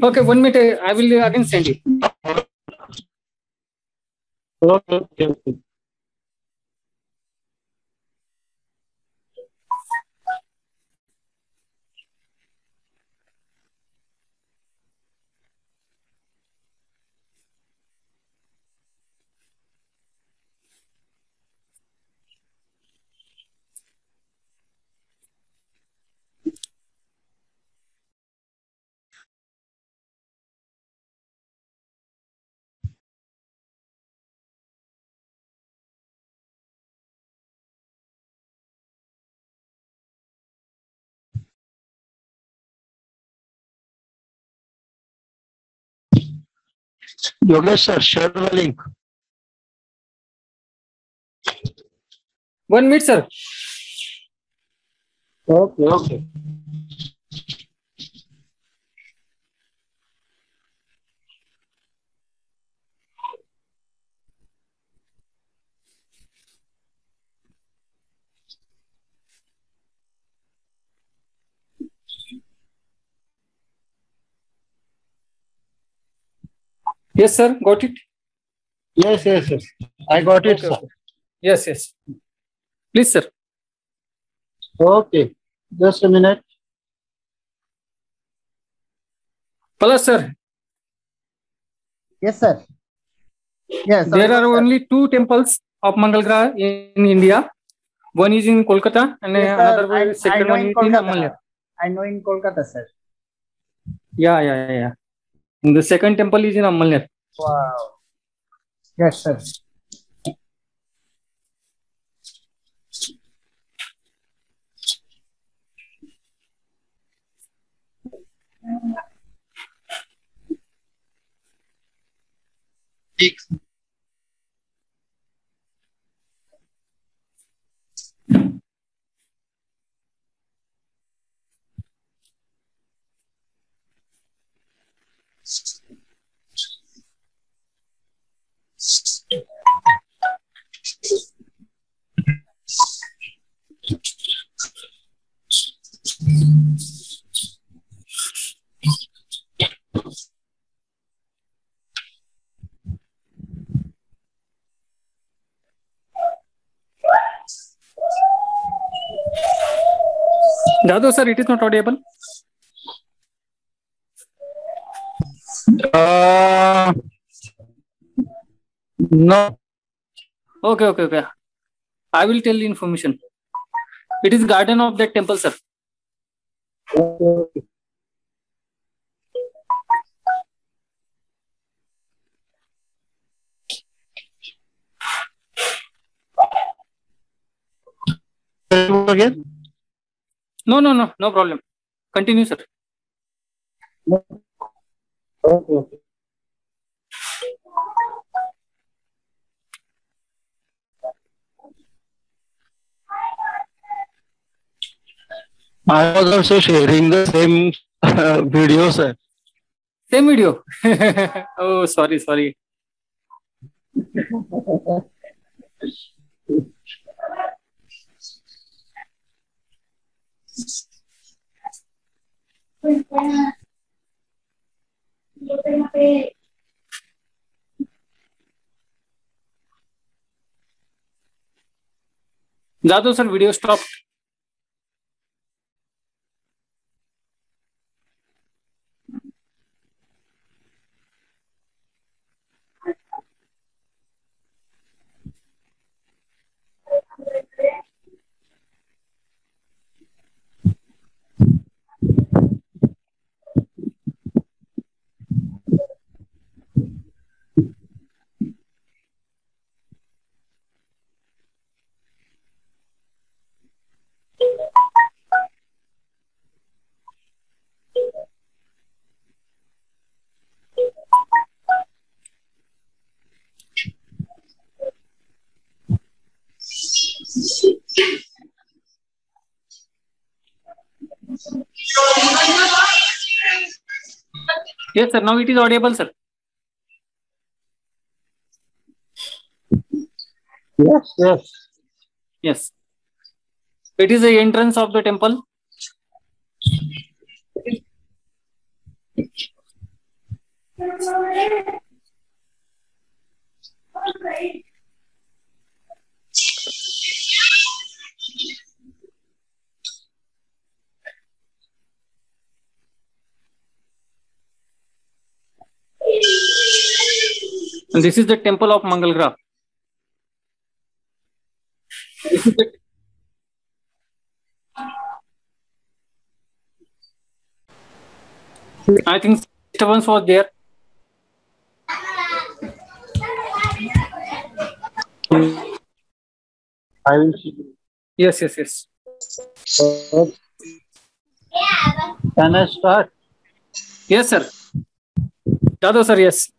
Okay, 1 minute. I will again send it. Okay. Yogesh sir, share the link. 1 minute, sir. Okay. Yes, sir. Got it. Yes. I got it, Okay, sir. okay. Yes. Please, sir. Okay. Just a minute. Plus, sir. Yes, sir. Yes. There are only 2 temples of Mangal Grah in India. One is in Kolkata and Yes, another sir. second know one in is in Kolkata. Amalner. I know in Kolkata, sir. Yeah. And the second temple is in Amalner. Wow. Yes, sir. Jadhav, sir, it is not audible. No. Okay. I will tell the information. It is garden of that temple, sir. Okay. Again? No problem. Continue, sir. Okay. I was also sharing the same video, sir. Same video. Oh, sorry. Jadhav, sir, video stopped. Yes, sir. Now it is audible, sir. Yes, yes. Yes. It is the entrance of the temple. And this is the temple of Mangal Grah. This is the I think disturbance was there. I will see. Yes, yes, yes. Can I start? Yes, sir. Jadhav, sir, yes.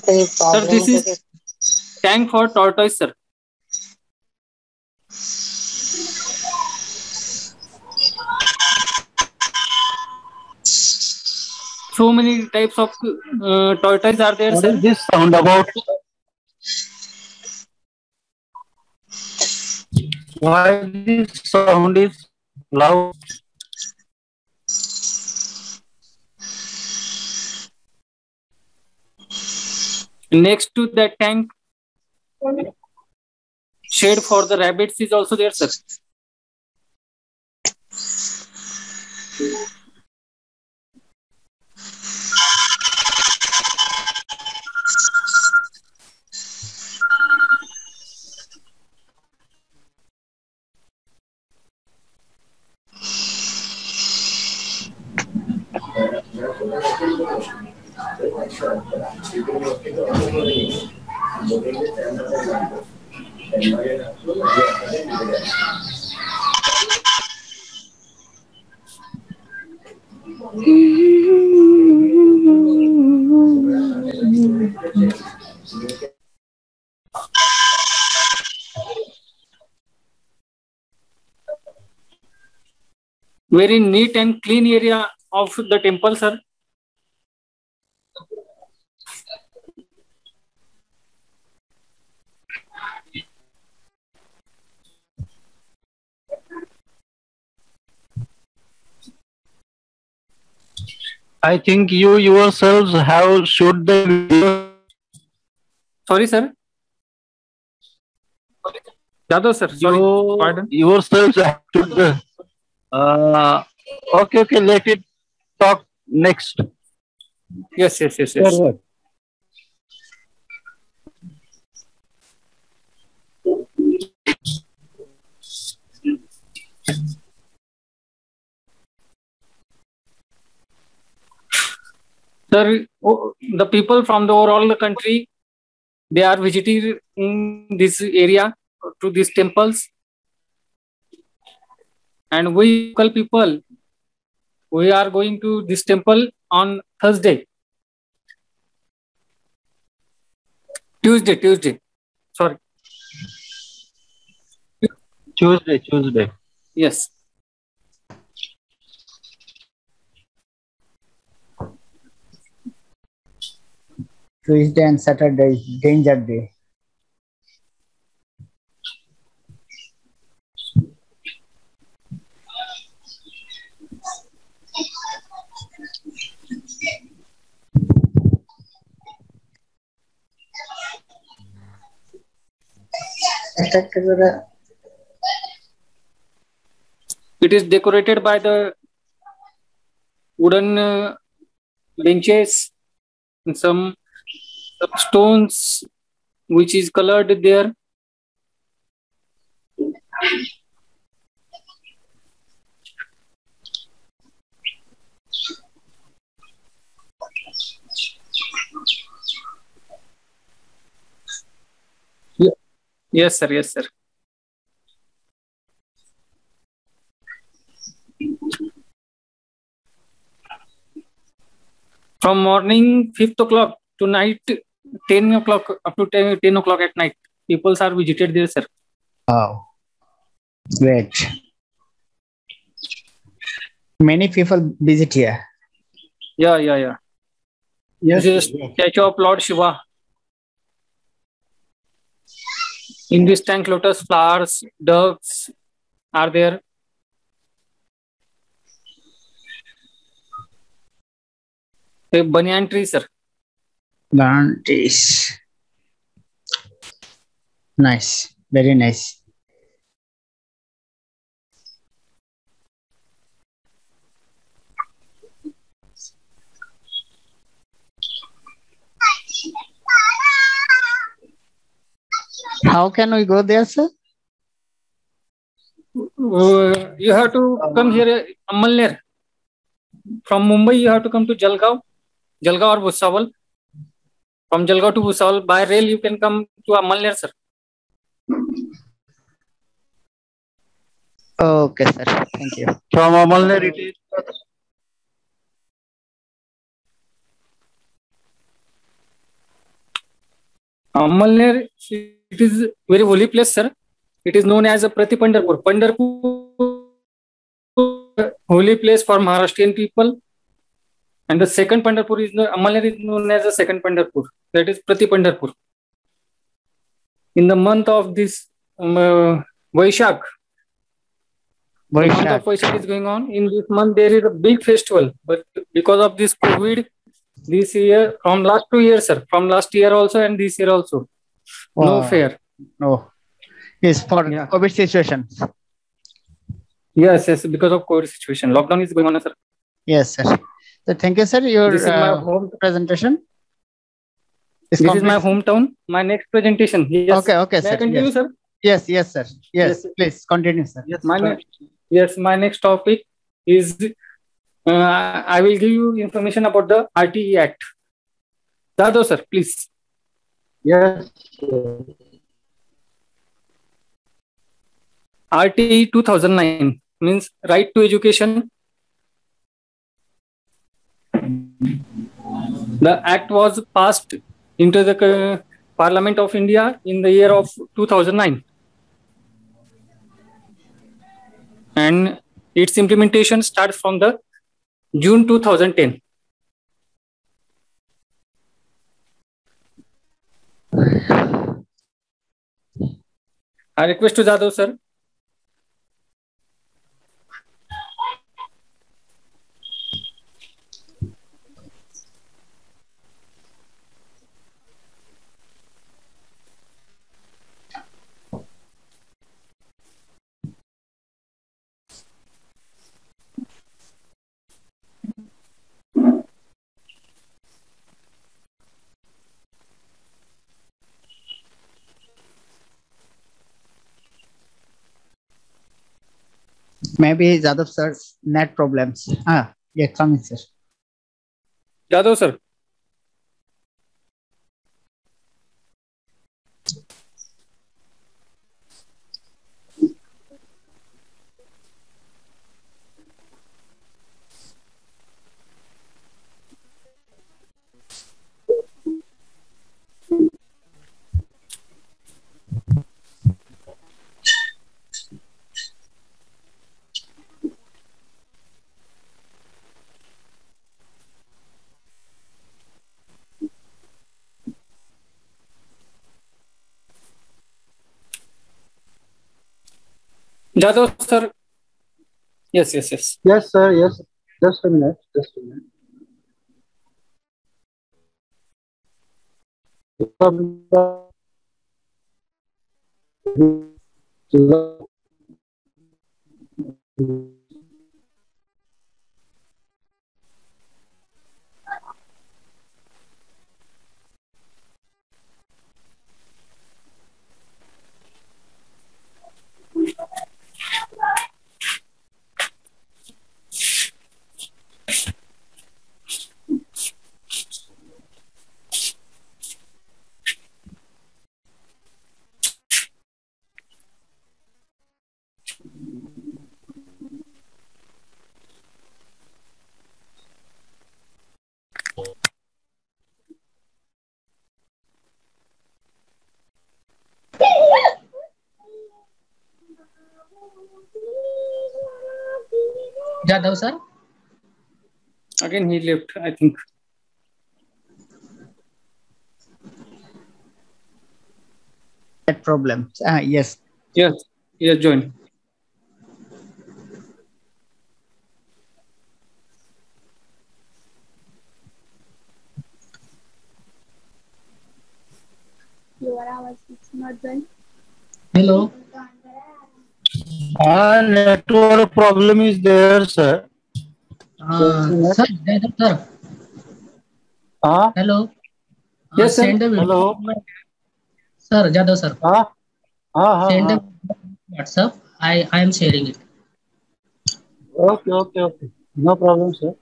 Sir, this is tank for tortoise, sir. So many types of tortoise are there, What sir. is this sound about? Why this sound is loud? Next to that tank, shade for the rabbits is also there, sir. Very neat and clean area of the temple, sir. I think you yourselves have shoot the video. Sorry, sir. Jadhav, sir. Sorry. You Pardon. yourselves have shoot the. Okay, let it talk next. Yes, yes, yes, yes. Forward. Sir, the people from the overall the country, they are visiting in this area to these temples. And we local people, we are going to this temple on Thursday. Tuesday. Sorry. Tuesday. Yes. Tuesday and Saturday is danger day. It is decorated by the wooden benches and some stones which is colored there. Yes, sir. Yes, sir. From morning 5 o'clock to night 10 o'clock up to 10 o'clock at night, people are visited there, sir. Wow, great. Many people visit here. Yeah, yeah, yeah. Yes. This is statue of Lord Shiva. In this tank, lotus flowers, ducks are there. A banyan tree, sir. Bounties. Nice, very nice. How can we go there, sir? You have to come here, Amalner. From Mumbai, you have to come to Jalgaon or Bhusawal. From Jalgaon to Bhusawal, by rail, you can come to Amalner, sir. Okay, sir. Thank you. From Amalner, it is Amalner, it is very holy place, sir. It is known as a Pratipandarpur. Pandarpur, holy place for Maharashtrian people. And the second Pandarpur is Amalner is known as the second Pandarpur. That is Pratipandarpur. In the month of this Vaishak, the month of Vaishak is going on. In this month, there is a big festival. But because of this COVID, this year, from last 2 years, sir, from last year also and this year also, no fair. Oh, yes, for COVID situation. Yes, yes, because of COVID situation. Lockdown is going on, sir. Yes, sir. So thank you, sir. Your This is my home presentation. This is my hometown. My next presentation. Yes. Okay, okay, May I sir. continue, Yes. sir? Yes, yes, sir. Yes, please continue, sir. Yes, my next topic is I will give you information about the RTE Act. Dado, sir, please. yes. RTE 2009 means Right to Education. The act was passed into the Parliament of India in the year of 2009. And its implementation starts from the June 2010. I request to Jadhav, sir. Maybe Jadhav sir's net problems. Yeah, come in, sir. Jadhav, sir. Jadhav, sir. Yes. Yes, sir. Yes. Just a minute. Jadhav sir. Again, he left, I think. That problem. Yes. Yes, yes, join. Your hours is not joined. Hello. Network problem is there, sir. Sir, Jadhav sir. Hello. Yes, sir. Send a video. Hello. Sir, Jadhav sir. Send a WhatsApp. I am sharing it. Okay. No problem, sir.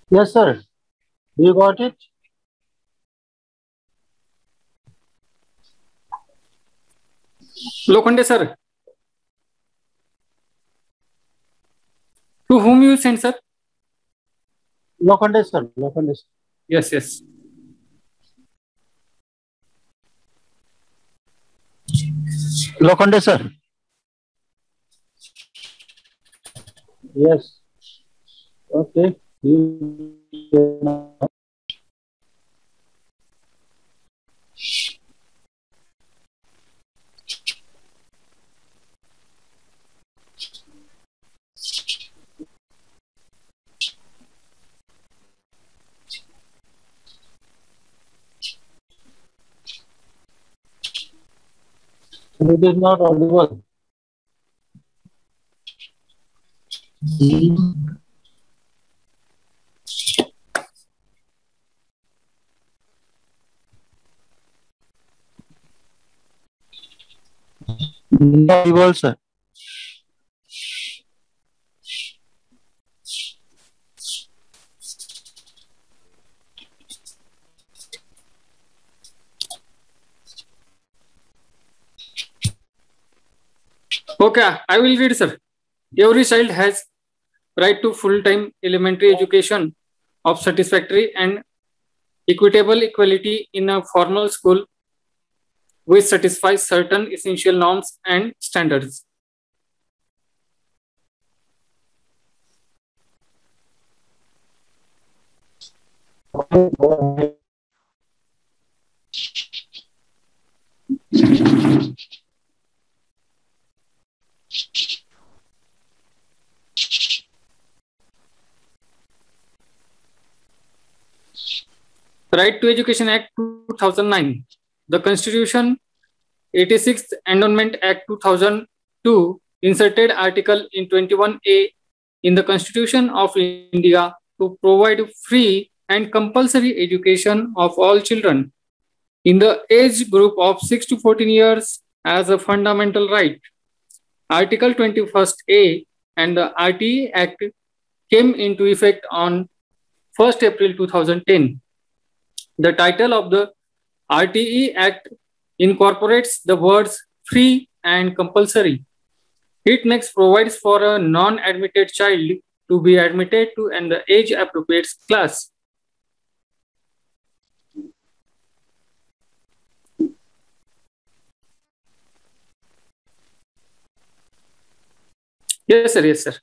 Yes, sir. Do you got it? Lokhande, sir. To whom you sent, sir? Lokhande, sir. Yes, yes. Lokhande, sir. Yes. Okay. It is not audible. Not audible, sir. Okay, I will read, sir. Every child has right to full-time elementary education of satisfactory and equitable equality in a formal school which satisfies certain essential norms and standards. Right to Education Act 2009, the Constitution 86th Amendment Act 2002 inserted Article in 21A in the Constitution of India to provide free and compulsory education of all children in the age group of 6 to 14 years as a fundamental right. Article 21st A and the RTE Act came into effect on 1st April 2010. The title of the RTE Act incorporates the words free and compulsory. It next provides for a non-admitted child to be admitted to an age-appropriate class. Yes, sir. Yes, sir.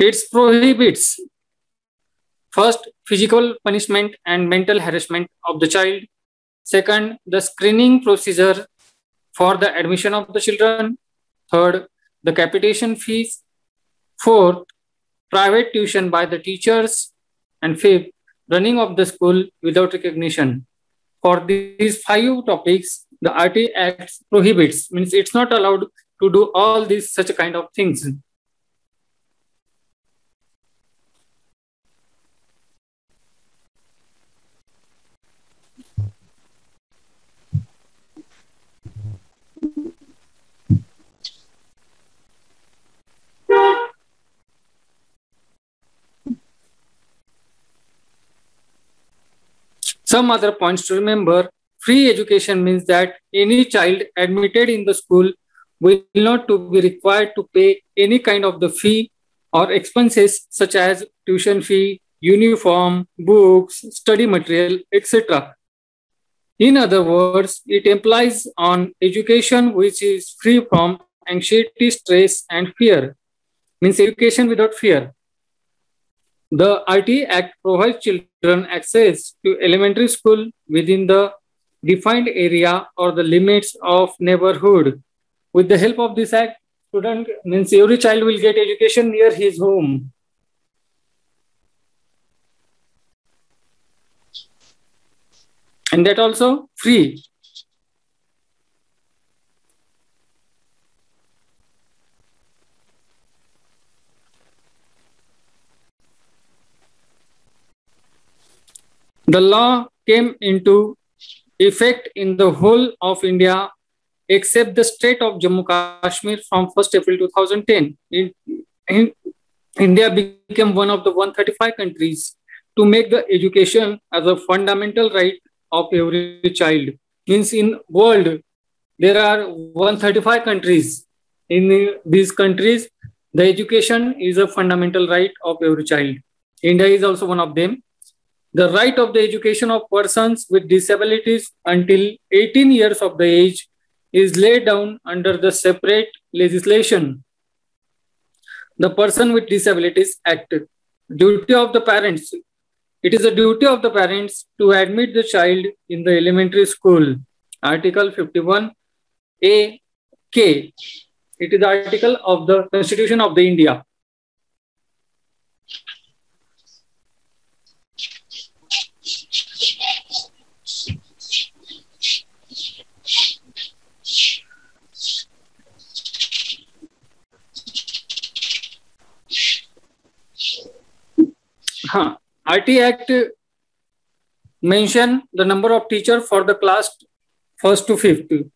It prohibits first, physical punishment and mental harassment of the child. Second, the screening procedure for the admission of the children. Third, the capitation fees. Fourth, private tuition by the teachers. And fifth, running of the school without recognition. For these 5 topics, the RT Act prohibits, means it's not allowed to do all these such a kind of things. Some other points to remember: free education means that any child admitted in the school will not to be required to pay any kind of the fee or expenses such as tuition fee, uniform, books, study material, etc. In other words, it implies on education which is free from anxiety, stress, and fear. Means education without fear. The RT Act provides children access to elementary school within the defined area or the limits of neighborhood. With the help of this act, student means every child will get education near his home. And that also free. The law came into effect in the whole of India except the state of Jammu Kashmir from 1st April 2010. India became one of the 135 countries to make the education as a fundamental right of every child. Means in world, there are 135 countries. In these countries, the education is a fundamental right of every child. India is also one of them. The right of the education of persons with disabilities until 18 years of the age is laid down under the separate legislation. The Person with Disabilities Act. Duty of the parents. It is a duty of the parents to admit the child in the elementary school. Article 51A K. It is the article of the Constitution of the India. RT Act mention the number of teachers for the class 1st to 5th.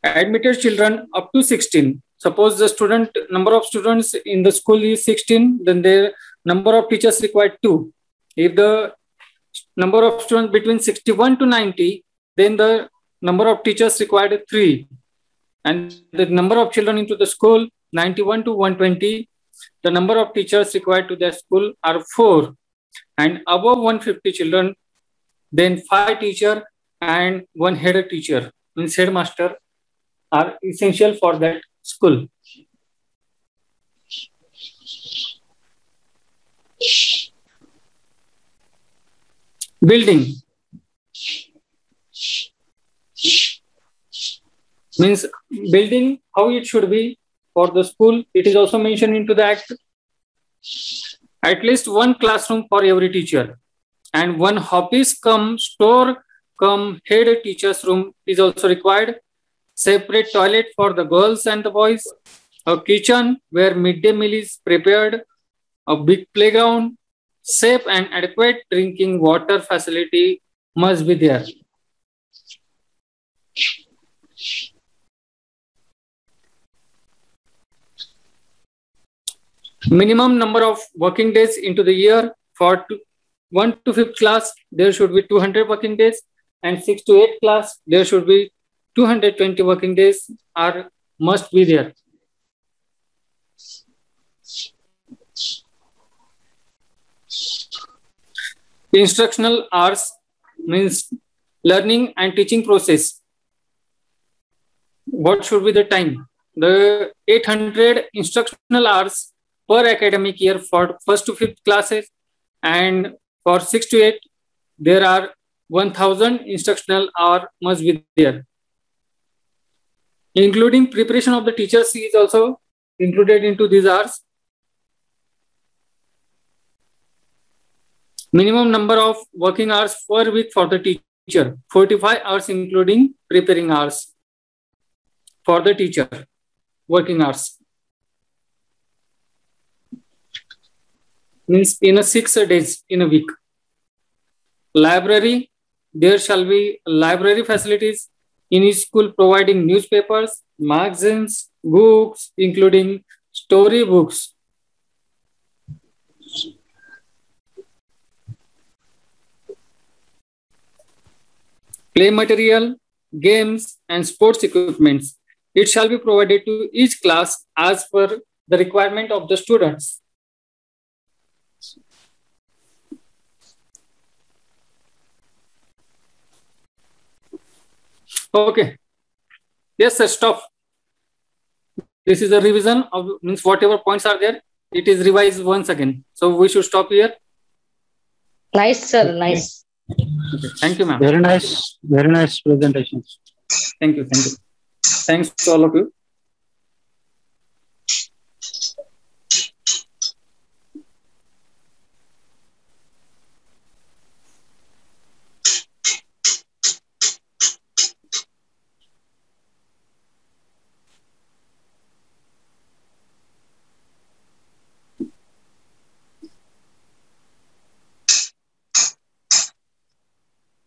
Admitted children up to 16. Suppose the number of students in the school is 16, then their number of teachers required 2. If the number of students between 61 to 90, then the number of teachers required 3. And the number of children into the school 91 to 120, the number of teachers required to that school are 4. And above 150 children, then 5 teachers and 1 head teacher, means headmaster, are essential for that school. Building. Means building, how it should be for the school. It is also mentioned into the act. At least 1 classroom for every teacher, and 1 office cum store cum head teacher's room is also required. Separate toilet for the girls and the boys. A kitchen where midday meal is prepared. A big playground. Safe and adequate drinking water facility must be there. Minimum number of working days into the year. For 1 to 5th class, there should be 200 working days, and 6 to 8th class, there should be 220 working days are must be there. Instructional hours means learning and teaching process. What should be the time? The 800 instructional hours per academic year for 1st to 5th classes, and for 6 to 8, there are 1000 instructional hours must be there. Including preparation of the teachers is also included into these hours. Minimum number of working hours per week for the teacher, 45 hours including preparing hours for the teacher, working hours. Means in a 6 days in a week. Library, there shall be library facilities in each school providing newspapers, magazines, books, including story books. Play material, games, and sports equipments. It shall be provided to each class as per the requirement of the students. Okay. Yes, sir, stop. This is a revision of, means whatever points are there, it is revised once again. So we should stop here. Nice, sir. Nice. Okay. Thank you, ma'am. Very nice presentation. Thank you. Thank you. Thanks to all of you.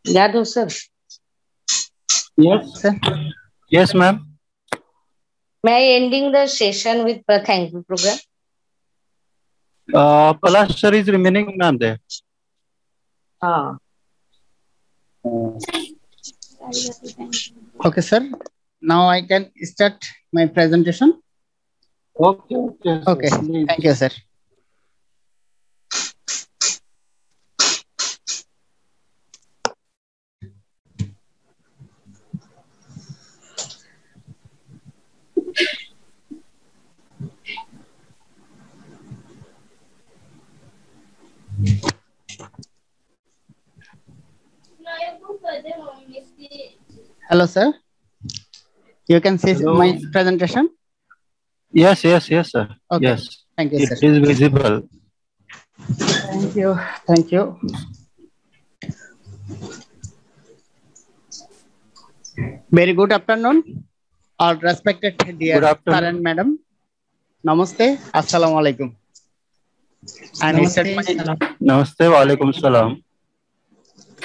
Yadav, sir. Yes, sir. Yes, ma'am. May I ending the session with a thank you program? Palash sir is remaining, ma'am, there. Okay, sir. Now I can start my presentation. Okay. Okay. Thank you, sir. Hello, sir. You can see Hello. my presentation? Yes, sir. Okay. Yes. Thank you, sir. It is visible. Thank you. Thank you. Very good afternoon. All respected dear Good afternoon. sir and madam. Namaste. Assalamu alaikum. Namaste, wa alaikum salam.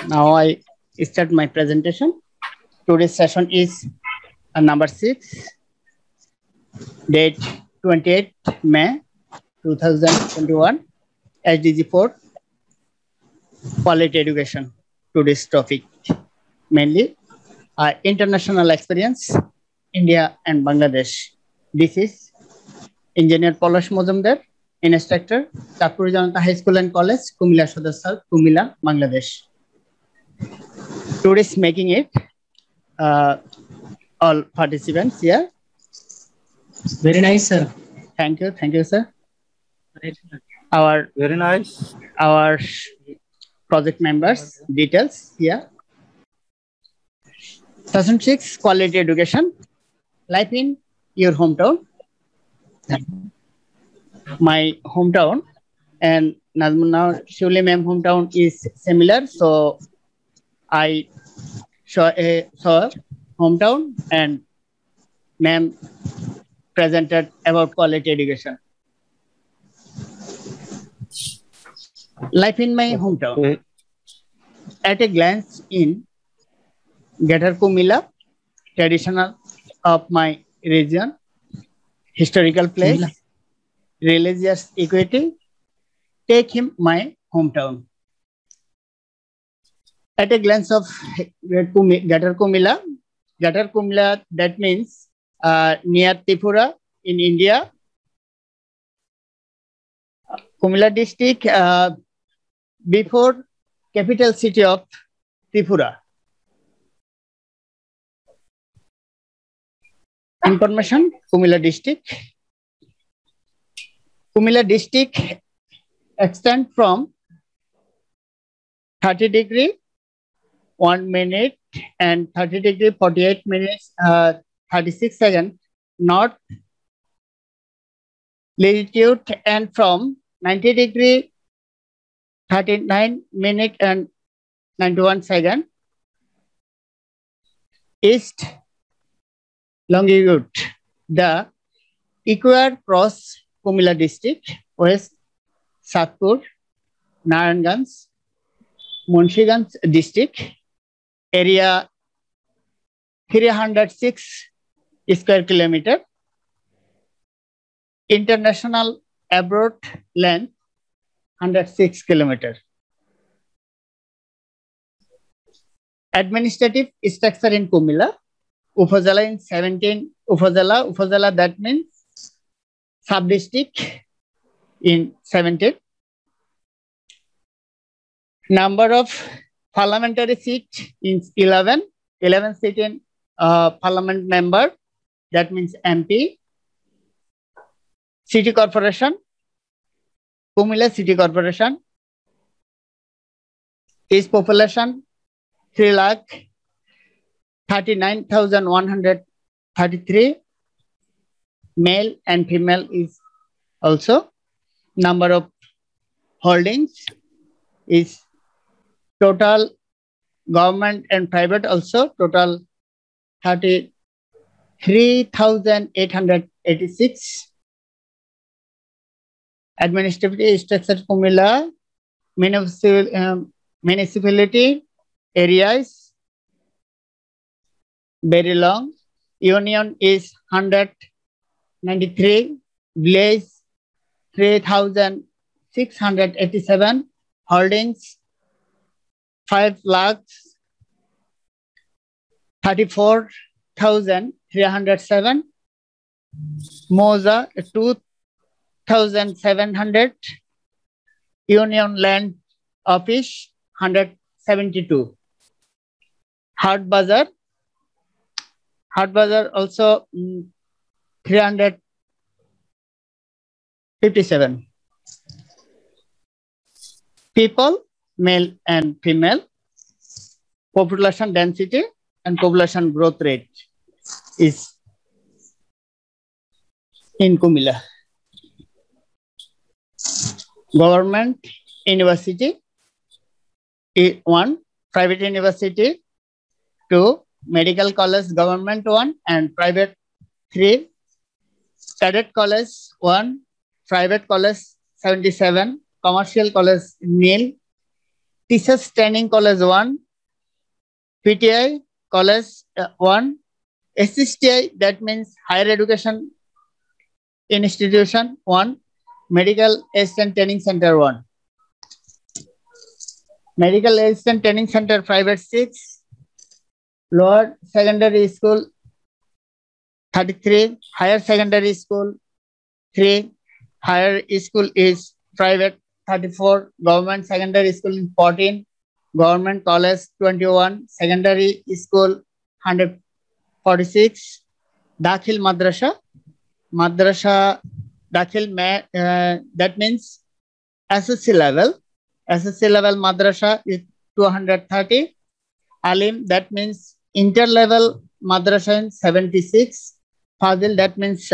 Now I start my presentation. Today's session is number 6, date 28 May 2021, SDG 4, quality education. Today's topic mainly international experience, India and Bangladesh. This is Engineer Palash Mozumdar, instructor, Chakpuri Janata High School and College, Kumila Sadassar, Kumila, Bangladesh. Today's making it all participants here. Very nice, sir. Thank you, sir. Our Very nice. our project members details here. Session 6, quality education, life in your hometown. My hometown and Nazmuna Shuli ma'am hometown is similar, so I saw hometown and ma'am presented about quality education. Life in my hometown. Okay. At a glance in Greater Kumila, traditional of my region, historical place, religious equity, take him my hometown. At a glance of Greater Kumila, that means near Tripura in India. Kumila district before capital city of Tripura. Information, Kumila district. Kumila district extend from 30 degree 1 minute and 30 degree 48 minutes 36 seconds north latitude and from 90 degree 39 minute and 91 second. East longitude, the equator cross Kumila district, west Satpur, Narayanganj, Munshiganj district, area 306 square kilometer, international abroad length 106 kilometer. Administrative structure in Kumila, Upazala in 17 Upazala that means sub-district in 17. Number of parliamentary seats in 11 seat in parliament member, that means MP. City corporation, Kumila city corporation, its population 3,39,133, male and female is also. Number of holdings is total government and private also, total 33,886. Administrative structure Kumila, municipality areas very long. Union is 193, village 3,687, holdings 5,34,307, Moza 2,700, Union Land Office 172. Hard Bazaar also 357. People, male and female, population density and population growth rate is in Kumila. Government university, 1, private university, 2, medical college government 1 and private 3, cadet college 1, private college 77, commercial college nil, teachers training college 1, PTI college 1, SSTI that means higher education institution 1, medical assistant training center 1. Medical assistant training center private 6, lower secondary school 33, higher secondary school 3, higher school is private 34, government secondary school 14, government college 21, secondary school 146, Dakhil Madrasa Dakhil that means SSC level madrasa is 230, Alim that means inter-level madrasa is 76, Fadil that means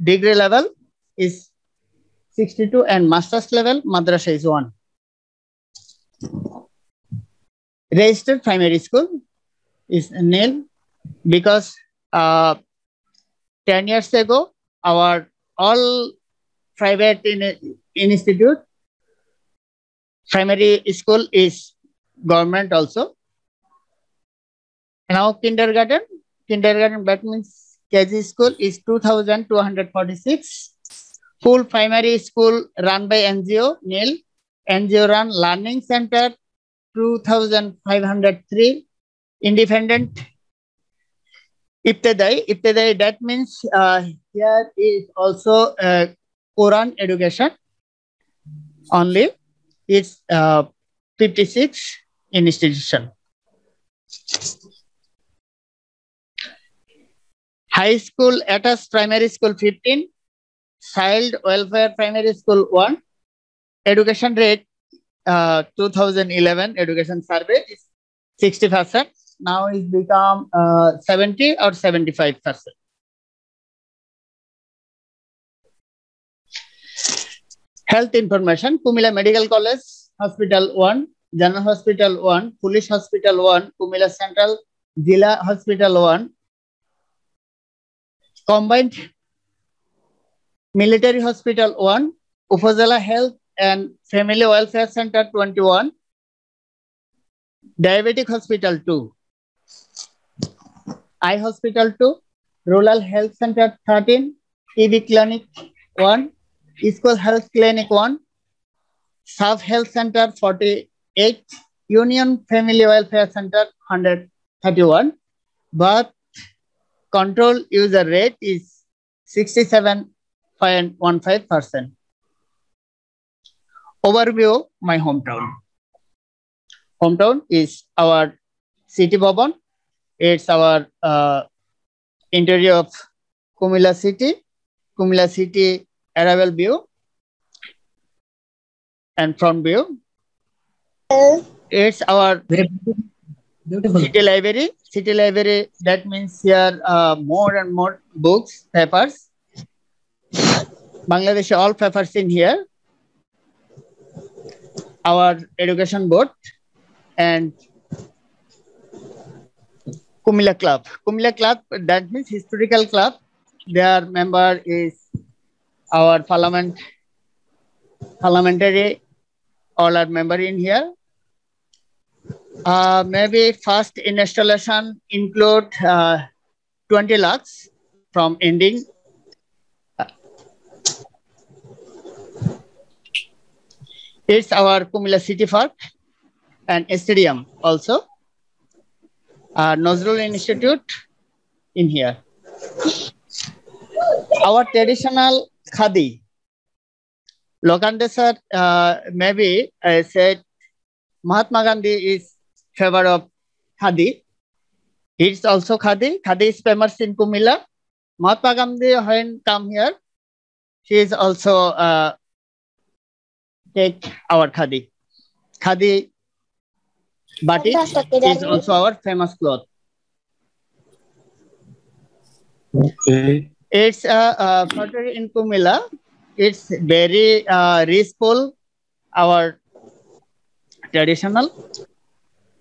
degree level is 62 and master's level madrasa is 1. Registered primary school is nil because 10 years ago our all private institute primary school is government also. Now kindergarten that means KG school is 2,246. Full primary school run by NGO nil. NGO run learning center 2,503. Independent Ibtidai that means here is also Quran education only. It's 56 institution. High school attached primary school 15, child welfare primary school 1, education rate 2011 education survey is 60%. Now it's become 70 or 75%. Health information: Kumila Medical College Hospital 1, General Hospital 1, Police Hospital 1, Kumila Central Jila Hospital 1, Combined Military Hospital 1, Upazila Health and Family Welfare Center 21, Diabetic Hospital 2, Eye Hospital 2, Rural Health Center 13, TB Clinic 1, School Health Clinic 1, Sub Health Center 48, Union Family Welfare Center 131, Birth control user rate is 67.15%. Overview: my hometown. Hometown is our city Bhavan. It's our interior of Kumila city arrival view and front view. It's our Beautiful. city library. City library, that means here more and more books, papers. Bangladesh, all papers in here. Our education board and Kumila Club. Kumila Club, that means historical club. Their member is our parliamentary, all are member in here. Maybe first installation include 20 lakhs from ending. It's our Kumila City Park and stadium also. Nazrul Institute in here. Our traditional khadi. Lokande sir, maybe I said Mahatma Gandhi is favor of khadi. It's also khadi. Khadi is famous in Kumila. Mahatma Gandhi when come here, she is also take our khadi. Khadi batik is also our famous cloth. Okay. It's a pottery in Kumila. It's very richful, our traditional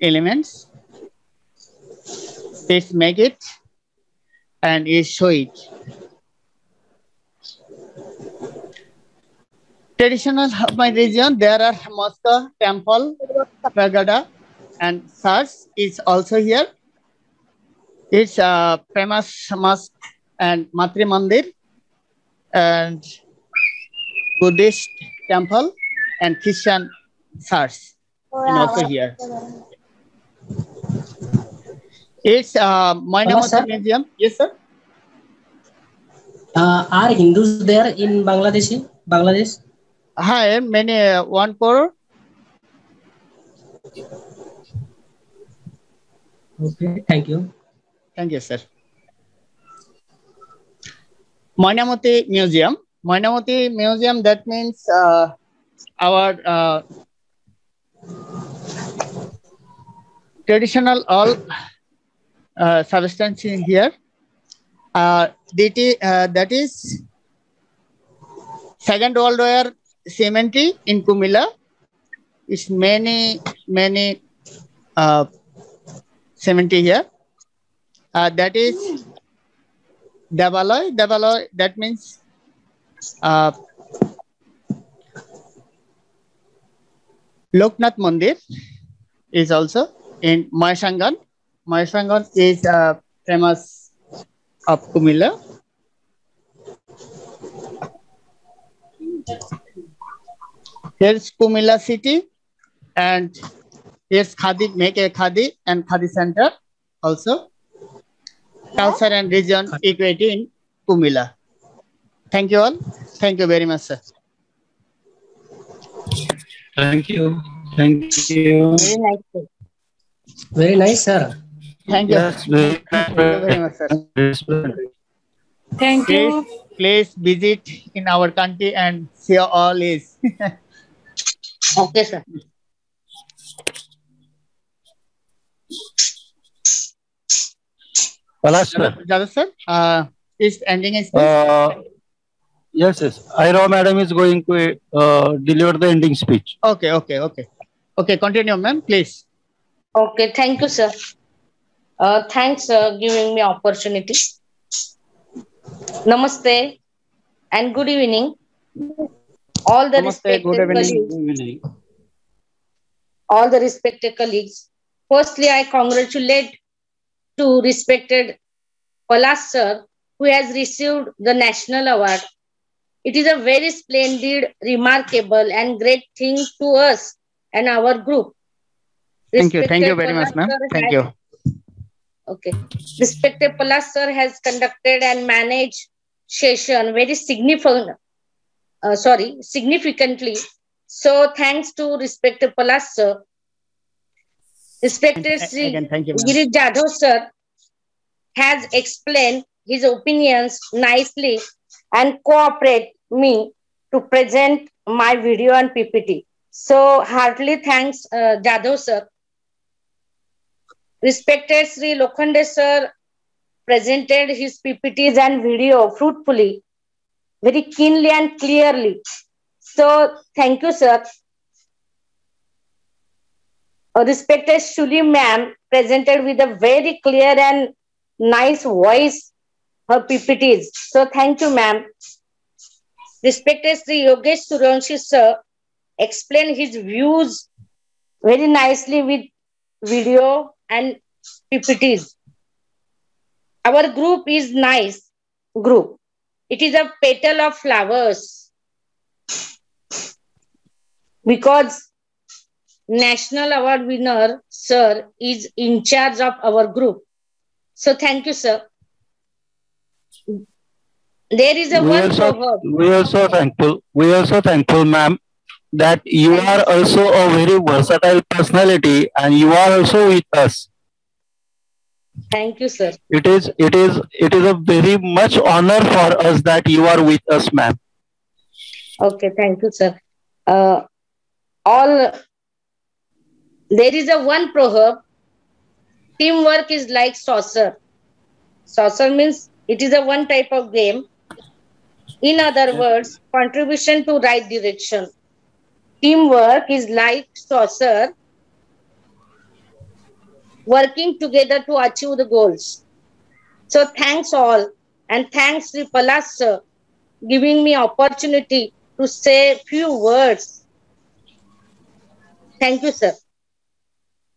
elements. Let's make it and show it. Traditional of my region, there are mosque, temple, pagoda, and church is also here. It's a famous mosque and Matri Mandir and Buddhist temple and Christian church and also here. It's Mainamati Museum. Yes, sir. Are Hindus there in Bangladesh? Hi, many 1 crore. Okay, thank you. Thank you, sir. Mainamati Museum. Mainamati Museum, that means our traditional all substance in here. That is Second World War cemetery in Kumila. It's many cemetery here. That is Devaloy. Devaloy, that means Loknath Mandir is also in Mayasangan. Mayasangan is famous of Kumila. Here's Kumila city and here's Khadi, make a Khadi and Khadi center also. Culture and region equity in Kumila. Thank you all. Thank you very much, sir. Thank you. Thank you. Very nice. Sir. Very nice, sir. Thank you. Yes, very, Thank you very much, sir. Thank you. Please visit in our country and see all is. Okay, sir. Palash, sir. Jadhav sir, is ending his Uh, Yes, yes. Ira madam is going to deliver the ending speech. Okay. Continue, ma'am, please. Okay, thank you, sir. Thanks giving me opportunity. Namaste and good evening. All the respected colleagues. All the respected colleagues. Firstly, I congratulate to respected Palas sir, who has received the national award. It is a very splendid, remarkable, and great thing to us and our group. Thank you very much, ma'am. Thank you. Okay. Respected Palas sir has conducted and managed session very significantly. So thanks to respected Palas sir. Respected Sri Girish Jadhav sir has explained his opinions nicely and cooperate me to present my video and PPT. So heartily thanks Jadhav sir. Respected Sri Lokhande sir presented his PPTs and video fruitfully, very keenly and clearly. So thank you, sir. Respected Shuli ma'am presented with a very clear and nice voice her PPTs. So thank you, ma'am. Respected Sri Yogesh Suryanshi sir explained his views very nicely with video and PPTs. Our group is nice group. It is a petal of flowers because national award winner sir is in charge of our group. So thank you, sir. There is a one proverb. We are so thankful. We are so thankful, ma'am, that you are also a very versatile personality and you are also with us. Thank you, sir. It is a very much honor for us that you are with us, ma'am. Okay, thank you, sir. There is a one proverb. Teamwork is like saucer. Saucer means it is a one type of game. In other words, contribution to right direction. Teamwork is like saucer, working together to achieve the goals. So thanks all, and thanks Sri Palas sir giving me opportunity to say few words. Thank you, sir.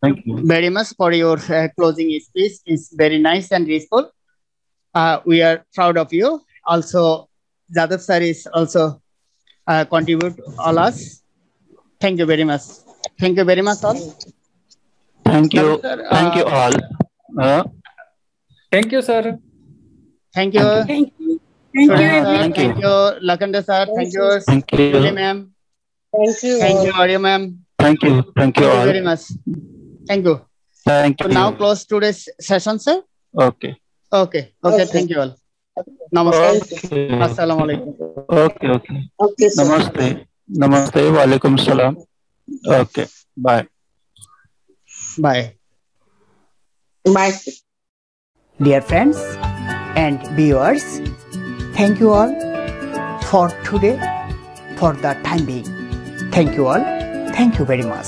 Thank you very much for your closing speech. It's very nice and useful. We are proud of you. Also, Jadhav sir is also contribute all us. Thank you very much. Thank you very much all. Thank you. Thank you all. Thank you, sir. Thank you. Thank you. Thank you, Lakhanda sir. Thank you. Thank you. Julie ma'am. Thank you. Thank you, Arya ma'am. Thank you. Thank you all. Very much. Thank you. Thank you. So now close today's session, sir. Okay. Okay. Thank you all. Namaste. Assalamualaikum. Okay. Namaste. Walaikum salam. Okay. Bye. Bye. Dear friends and viewers, thank you all for today, for the time being. Thank you all. Thank you very much.